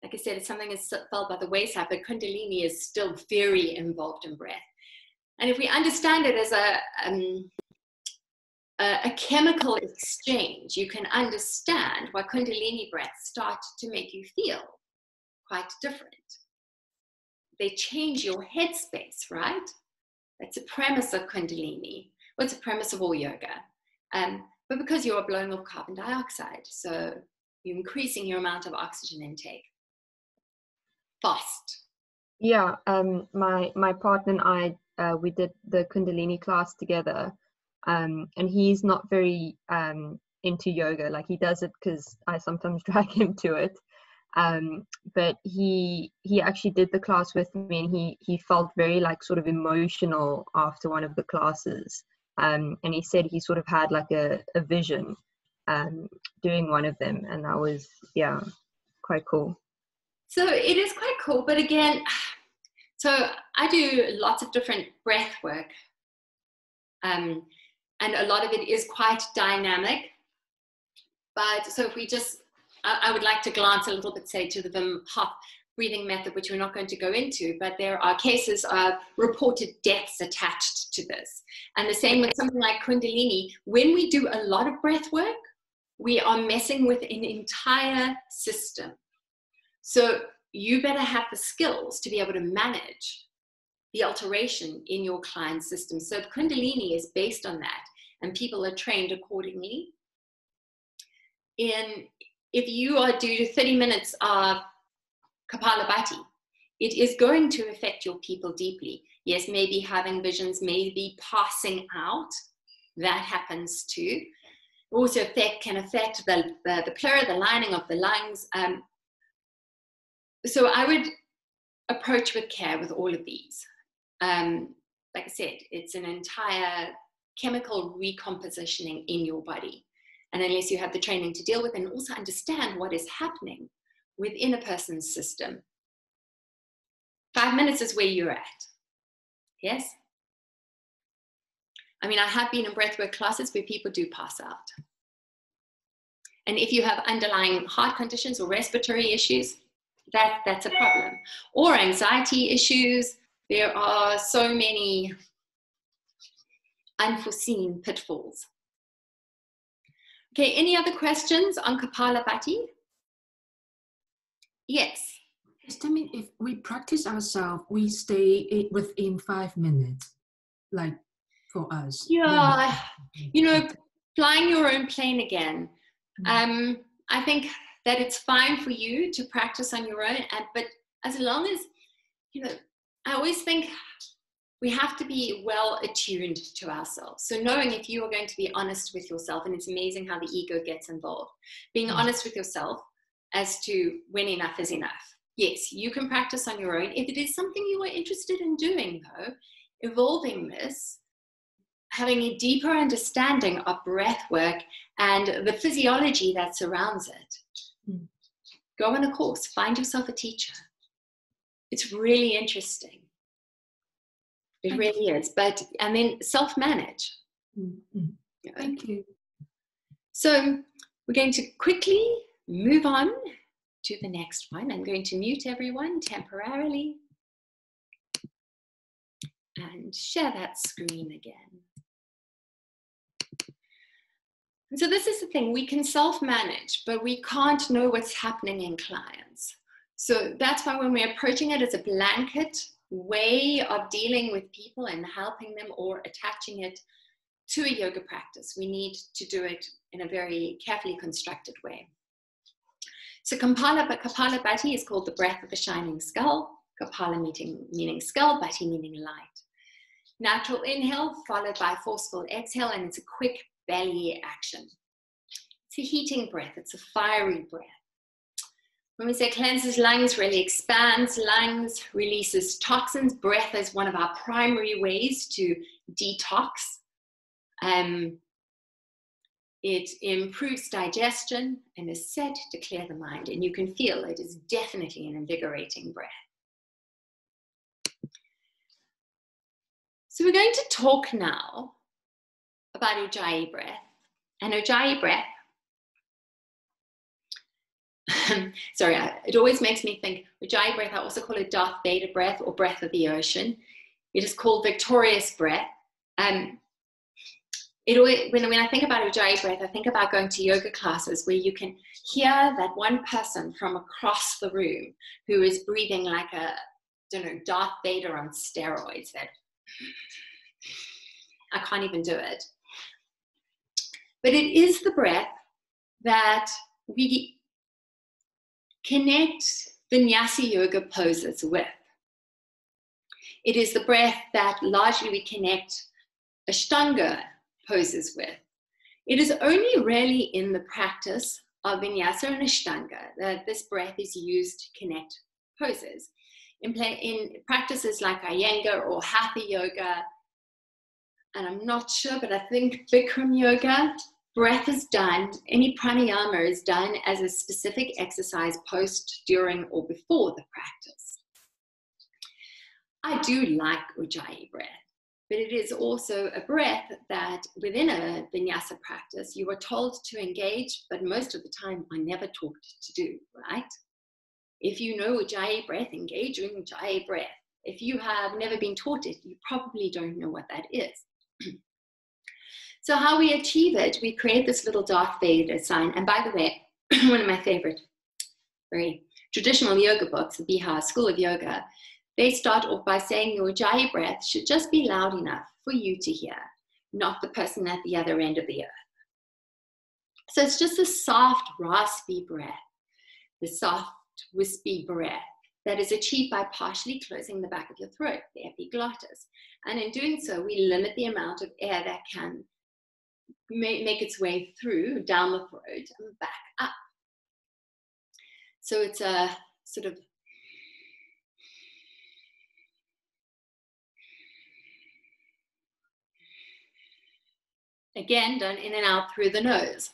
Like I said, it's something that's felt by the wayside, but Kundalini is still very involved in breath. And if we understand it as a chemical exchange, you can understand why Kundalini breaths start to make you feel quite different. They change your headspace, right? That's a premise of Kundalini. Well, it's a premise of all yoga. But because you're blowing off carbon dioxide, so you're increasing your amount of oxygen intake fast. Yeah, my partner and I, we did the Kundalini class together, and he's not very into yoga. Like, he does it because I sometimes drag him to it. But he actually did the class with me, and he felt very like sort of emotional after one of the classes. And he said he sort of had like a vision doing one of them, and that was, yeah, quite cool. So it is quite cool, but again, so I do lots of different breath work, and a lot of it is quite dynamic. But so if we just, I would like to glance a little bit, say, to the Wim Hof breathing method, which we're not going to go into, but there are cases of reported deaths attached to this. And the same with something like Kundalini. When we do a lot of breath work, we are messing with an entire system. So you better have the skills to be able to manage the alteration in your client's system. So Kundalini is based on that, and people are trained accordingly. If you are due 30 minutes of Kapalabhati, it is going to affect your people deeply. Yes, maybe having visions, maybe passing out, that happens too. Also can affect the pleura, the lining of the lungs. So I would approach with care with all of these. Like I said, it's an entire chemical recompositioning in your body. And unless you have the training to deal with and also understand what is happening within a person's system, 5 minutes is where you're at. Yes? I mean, I have been in breathwork classes where people do pass out. And if you have underlying heart conditions or respiratory issues, that's a problem. Or anxiety issues. There are so many unforeseen pitfalls. Okay, any other questions on Kapalabhati? Yes. I mean, if we practice ourselves, we stay within 5 minutes, like for us. Yeah, you know, flying your own plane again. I think that it's fine for you to practice on your own, but as long as, you know, I always think we have to be well attuned to ourselves. So knowing if you are going to be honest with yourself, and it's amazing how the ego gets involved, being honest with yourself as to when enough is enough. Yes, you can practice on your own. If it is something you are interested in doing, though, evolving this, having a deeper understanding of breath work and the physiology that surrounds it, go on a course, find yourself a teacher. It's really interesting. It really is. And then self-manage. Thank you. So we're going to quickly move on to the next one. I'm going to mute everyone temporarily and share that screen again. And so this is the thing, we can self-manage, but we can't know what's happening in clients. So that's why when we're approaching it as a blanket way of dealing with people and helping them or attaching it to a yoga practice, we need to do it in a very carefully constructed way. So Kapalabhati is called the breath of the shining skull. Kapala meaning skull, Bhati meaning light. Natural inhale followed by forceful exhale, and it's a quick belly action. It's a heating breath, it's a fiery breath. When we say cleanses lungs, really expands lungs, releases toxins. Breath is one of our primary ways to detox. It improves digestion and is said to clear the mind. And you can feel it is definitely an invigorating breath. So we're going to talk now about Ujjayi breath. And Ujjayi breath, sorry, it always makes me think, Ujjayi breath, I also call it Darth Vader breath or breath of the ocean. It is called victorious breath. When I think about Ujjayi breath, I think about going to yoga classes where you can hear that one person from across the room who is breathing like a, Darth Vader on steroids. That I can't even do it. But it is the breath that we connect vinyasa yoga poses with. It is the breath that largely we connect Ashtanga poses with. It is only really in the practice of vinyasa and Ashtanga that this breath is used to connect poses. In practices like Iyengar or Hatha yoga, and I'm not sure, but I think Bikram yoga, breath is done, any pranayama is done as a specific exercise post, during, or before the practice. I do like Ujjayi breath, but it is also a breath that within a vinyasa practice, you are told to engage, but most of the time are never taught to do, right? If you know Ujjayi breath, engage in Ujjayi breath. If you have never been taught it, you probably don't know what that is. So how we achieve it, we create this little Darth Vader sign. And by the way, one of my favorite, very traditional yoga books, the Bihar School of Yoga, they start off by saying your Ujjayi breath should just be loud enough for you to hear, not the person at the other end of the earth. So it's just a soft, raspy breath, the soft, wispy breath that is achieved by partially closing the back of your throat, the epiglottis. And in doing so, we limit the amount of air that can make its way through, down the throat and back up. So it's a sort of again done in and out through the nose.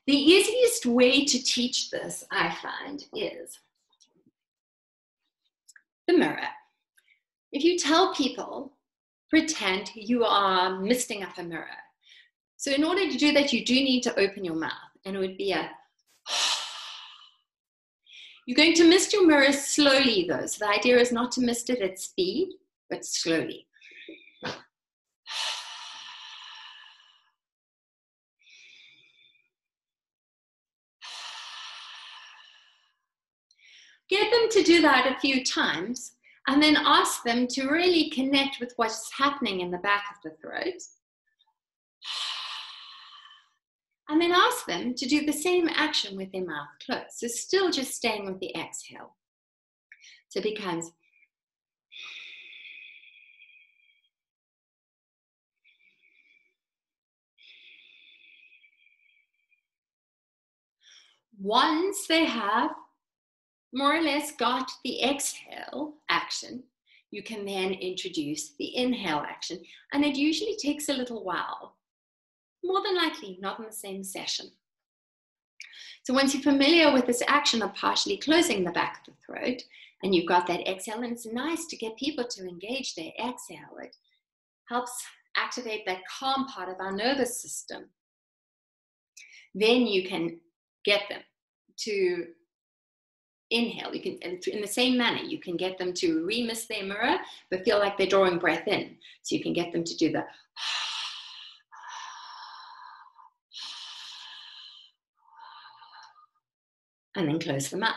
The easiest way to teach this, I find, is the mirror. If you tell people, pretend you are misting up a mirror. So in order to do that, you do need to open your mouth, and it would be a You're going to mist your mirror slowly though. So the idea is not to mist it at speed, but slowly. Get them to do that a few times and then ask them to really connect with what's happening in the back of the throat. And then ask them to do the same action with their mouth closed. So still just staying with the exhale. So it becomes once they have more or less got the exhale action, you can then introduce the inhale action. And it usually takes a little while. More than likely, not in the same session. So once you're familiar with this action of partially closing the back of the throat, and you've got that exhale, and it's nice to get people to engage their exhale. It helps activate that calm part of our nervous system. Then you can get them to inhale. You can, in the same manner, you can get them to remist their mirror, but feel like they're drawing breath in. So you can get them to do the and then close the mouth.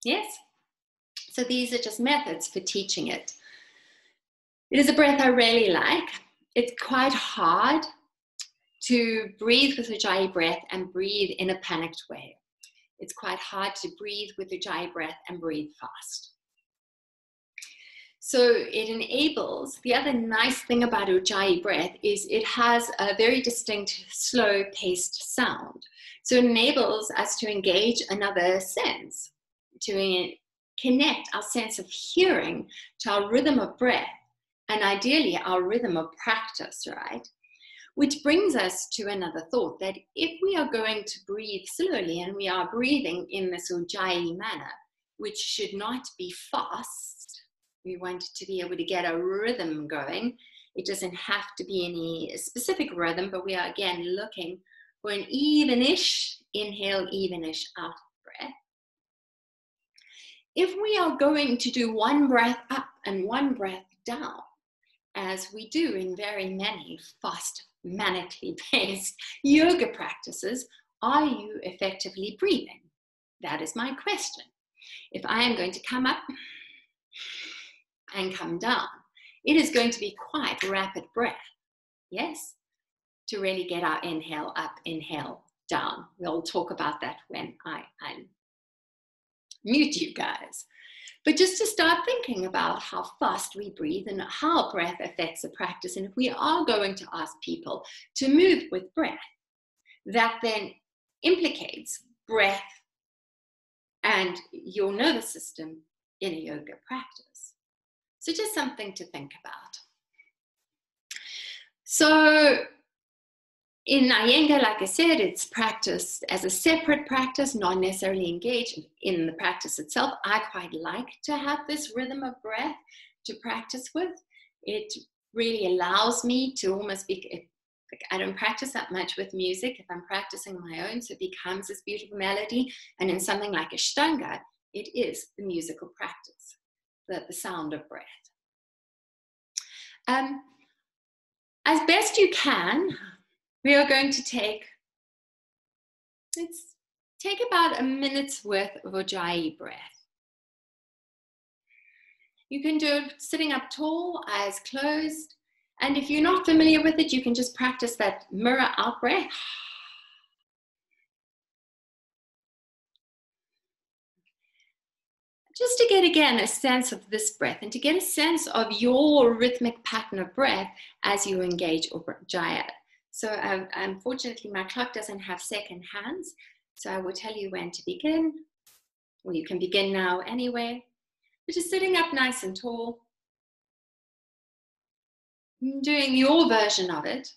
Yes? So these are just methods for teaching it. It is a breath I really like. It's quite hard to breathe with Ujjayi breath and breathe in a panicked way. It's quite hard to breathe with Ujjayi breath and breathe fast. So it enables, the other nice thing about Ujjayi breath is it has a very distinct slow paced sound. So it enables us to engage another sense, to connect our sense of hearing to our rhythm of breath, and ideally our rhythm of practice, right? Which brings us to another thought, that if we are going to breathe slowly, and we are breathing in this Ujjayi manner, which should not be fast, we want to be able to get a rhythm going. It doesn't have to be any specific rhythm, but we are again looking for an evenish inhale, evenish out breath. If we are going to do one breath up and one breath down, as we do in very many fast, manically based yoga practices, are you effectively breathing? That is my question. If I am going to come up and come down, it is going to be quite rapid breath, yes, to really get our inhale up, inhale down. We'll talk about that when I mute you guys. But just to start thinking about how fast we breathe and how breath affects the practice. And if we are going to ask people to move with breath, that then implicates breath and your nervous system in a yoga practice. So just something to think about. So in Iyengar, like I said, it's practiced as a separate practice, not necessarily engaged in the practice itself. I quite like to have this rhythm of breath to practice with. It really allows me to almost be, I don't practice that much with music. If I'm practicing my own, so it becomes this beautiful melody. And in something like Ashtanga, it is the musical practice, the sound of breath. As best you can, we are going to take about a minute's worth of Ujjayi breath. You can do it sitting up tall, eyes closed. And if you're not familiar with it, you can just practice that mirror out breath. Just to get, again, a sense of this breath and to get a sense of your rhythmic pattern of breath as you engage Ujjayi. So unfortunately, my clock doesn't have second hands, so I will tell you when to begin. Well, you can begin now anyway. But just sitting up nice and tall, doing your version of it.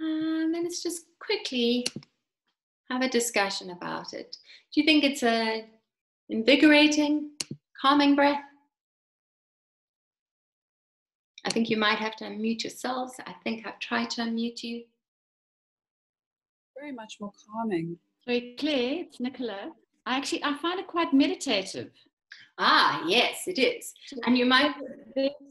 And let's just quickly have a discussion about it. Do you think it's a invigorating, calming breath? I think you might have to unmute yourselves. I think I've tried to unmute you. Very much more calming. Very clear, it's Nicola. I find it quite meditative. Ah, yes, it is. And you might...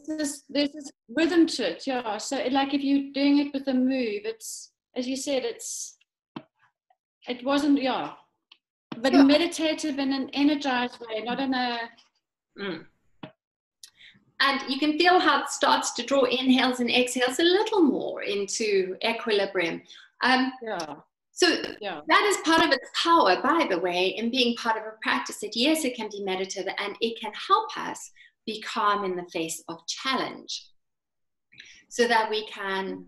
There's this rhythm to it, yeah. So like if you're doing it with a move, it's, as you said, it wasn't, yeah. But yeah. Meditative in an energized way, not in a... And you can feel how it starts to draw inhales and exhales a little more into equilibrium. So that is part of its power, by the way, in being part of a practice that, yes, it can be meditative and it can help us be calm in the face of challenge so that we can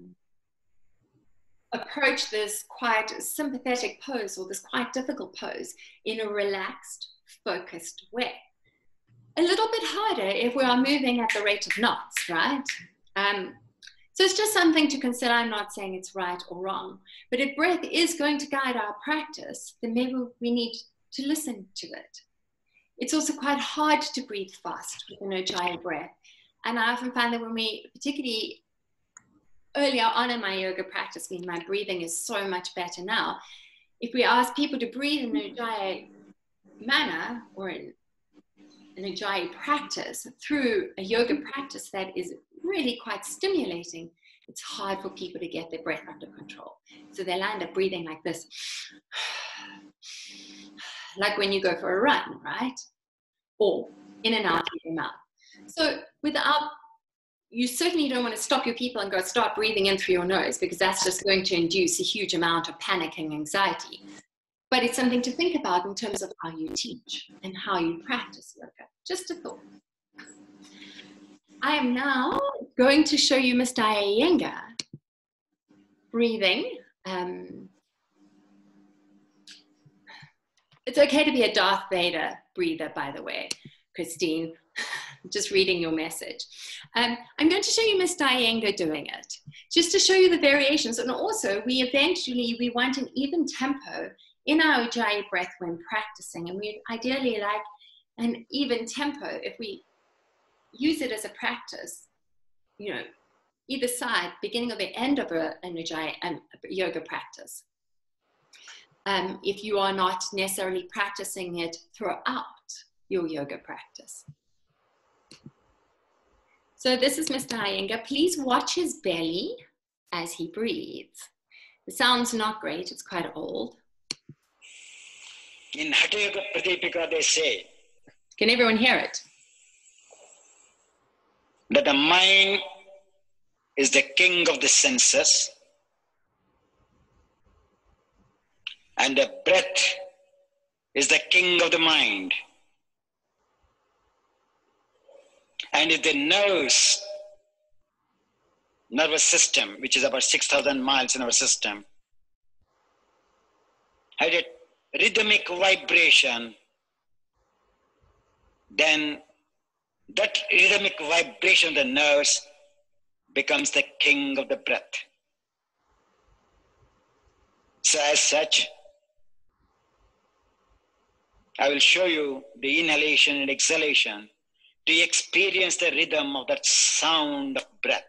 approach this quite sympathetic pose or this quite difficult pose in a relaxed, focused way. A little bit harder if we are moving at the rate of knots, right? So So it's just something to consider. I'm not saying it's right or wrong, but if breath is going to guide our practice, then maybe we need to listen to it. It's also quite hard to breathe fast with an Ujjayi breath. And I often find that when we, particularly earlier on in my yoga practice, when my breathing is so much better now, if we ask people to breathe in an Ujjayi manner or in an Ujjayi practice through a yoga practice that is really quite stimulating, it's hard for people to get their breath under control. So they'll end up breathing like this, like when you go for a run, right? Or in and out of your mouth. So you certainly don't want to stop your people and go start breathing in through your nose, because that's just going to induce a huge amount of panic and anxiety. But it's something to think about in terms of how you teach and how you practice yoga. Just a thought. I am now going to show you Mr. Iyengar breathing. It's okay to be a Darth Vader breather, by the way, Christine. Just reading your message. I'm going to show you Mr. Iyengar doing it, just to show you the variations. And also, we want an even tempo in our Ujjayi breath when practicing. And we ideally like an even tempo if we use it as a practice, either side, beginning or the end of an Ujjayi yoga practice. If you are not necessarily practicing it throughout your yoga practice. So this is Mr. Iyengar. Please watch his belly as he breathes. The sound's not great, it's quite old. In Hatha Yoga Pradipika they say, can everyone hear it? That the mind is the king of the senses, and the breath is the king of the mind. And if the nervous system, which is about 6,000 miles in our system, had a rhythmic vibration, then that rhythmic vibration of the nerves becomes the king of the breath. So as such, I will show you the inhalation and exhalation to experience the rhythm of that sound of breath.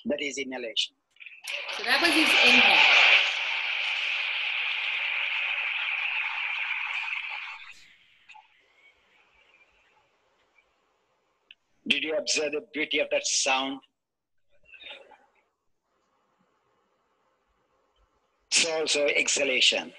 That is inhalation. So that was his inhale. Did you observe the beauty of that sound? So also exhalation.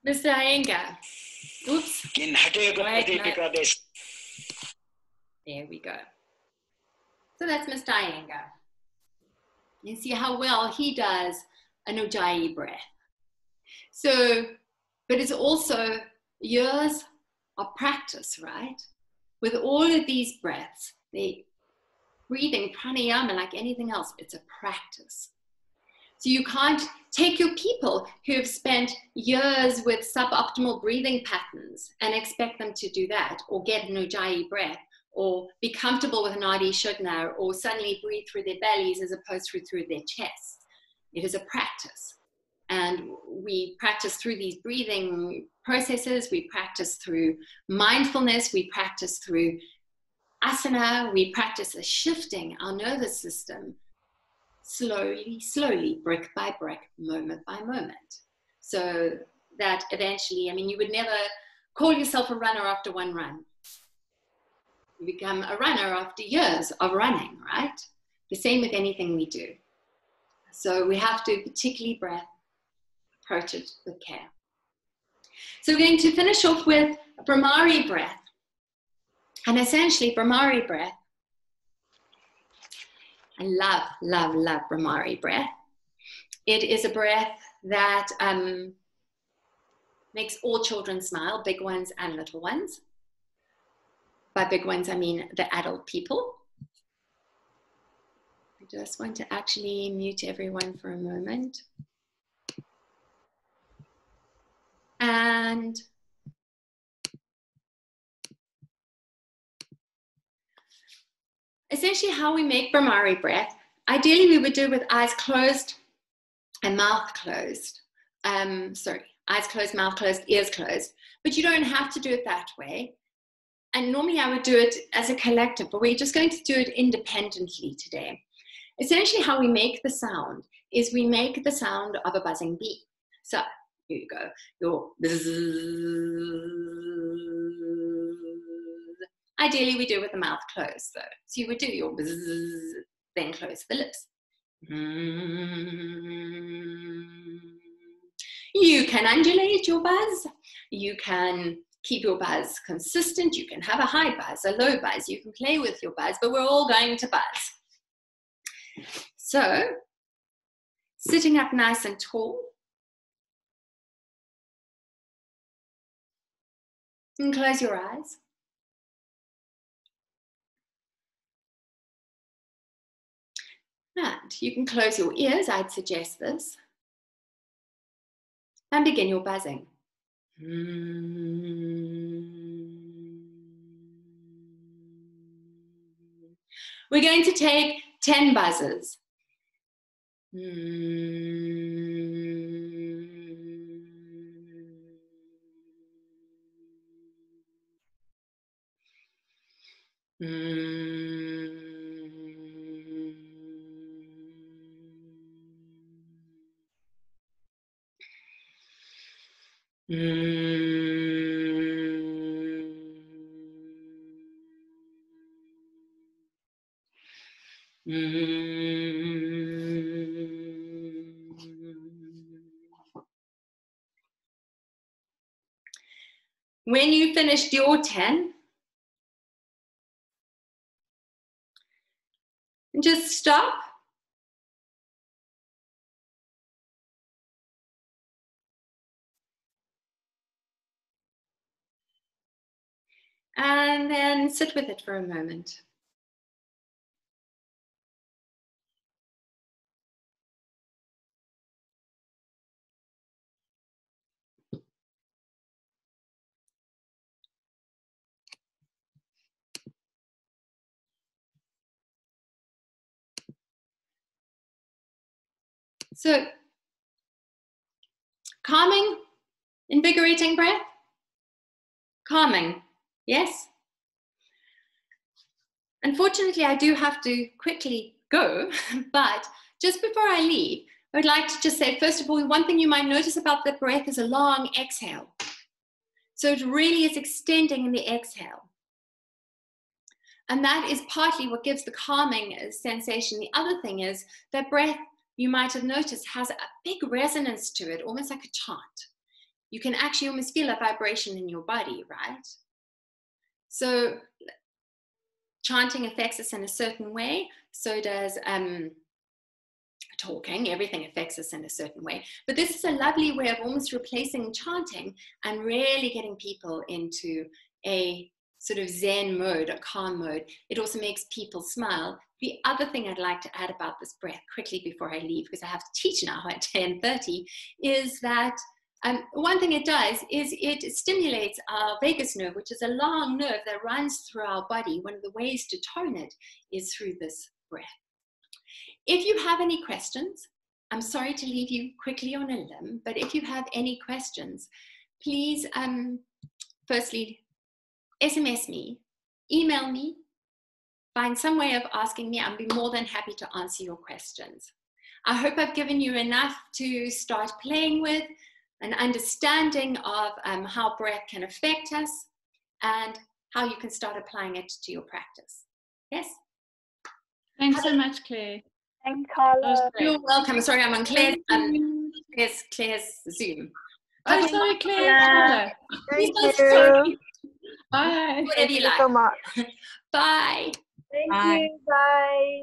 Mr. Iyengar. Oops. In Hatha Yoga Pradipika, there we go. So that's Mr. Iyengar. You see how well he does an Ujjayi breath. So, but it's also years of practice, right? With all of these breaths, breathing pranayama like anything else, it's a practice. So you can't take your people who have spent years with suboptimal breathing patterns and expect them to do that, or get an Ujjayi breath, or be comfortable with an Adi Shodhana, or suddenly breathe through their bellies as opposed to through their chests. It is a practice. And we practice through these breathing processes, we practice through mindfulness, we practice through asana, we practice a shifting our nervous system slowly, slowly, brick by brick, moment by moment. So that eventually, I mean, you would never call yourself a runner after one run. You become a runner after years of running, right? The same with anything we do. So we have to, particularly breath, approach it with care. So we're going to finish off with Brahmari breath. And essentially, Brahmari breath, I love, love, love Brahmari breath. It is a breath that makes all children smile, big ones and little ones. By big ones, I mean the adult people. I just want to actually mute everyone for a moment. And essentially how we make Brahmari breath, ideally we would do it with eyes closed and mouth closed. Eyes closed, mouth closed, ears closed. But you don't have to do it that way. And normally I would do it as a collective, but we're just going to do it independently today. Essentially how we make the sound is we make the sound of a buzzing bee. So here you go, your bzzz. Ideally we do it with the mouth closed though. So you would do your bzzz, then close the lips. You can undulate your buzz. You can keep your buzz consistent. You can have a high buzz, a low buzz. You can play with your buzz, but we're all going to buzz. So, sitting up nice and tall. And close your eyes. And you can close your ears, I'd suggest this. And begin your buzzing. We're going to take 10 buzzes. When you finished your 10, just stop. And then sit with it for a moment. So, calming, invigorating breath, calming, yes? Unfortunately, I do have to quickly go, but just before I leave, I would like to just say, first of all, one thing you might notice about the breath is a long exhale. So it really is extending in the exhale. And that is partly what gives the calming sensation. The other thing is that breath, you might have noticed, has a big resonance to it, almost like a chant. You can actually almost feel a vibration in your body, right? So chanting affects us in a certain way. So does talking. Everything affects us in a certain way. But this is a lovely way of almost replacing chanting and really getting people into a sort of Zen mode, a calm mode. It also makes people smile. The other thing I'd like to add about this breath quickly before I leave, because I have to teach now at 10:30, is that one thing it does is it stimulates our vagus nerve, which is a long nerve that runs through our body. One of the ways to tone it is through this breath. If you have any questions, I'm sorry to leave you quickly on a limb, but if you have any questions, please, firstly, SMS me, email me, find some way of asking me. I'll be more than happy to answer your questions. I hope I've given you enough to start playing with, an understanding of how breath can affect us and how you can start applying it to your practice. Yes? Thanks so much, Claire. Thanks, Carla. You're welcome. Sorry, I'm on Claire's Zoom. Oh, Okay. sorry, Claire. Thank Please you. don't speak. Bye. Whatever Thank you you like. so much. Bye. Thank Bye. you. Bye.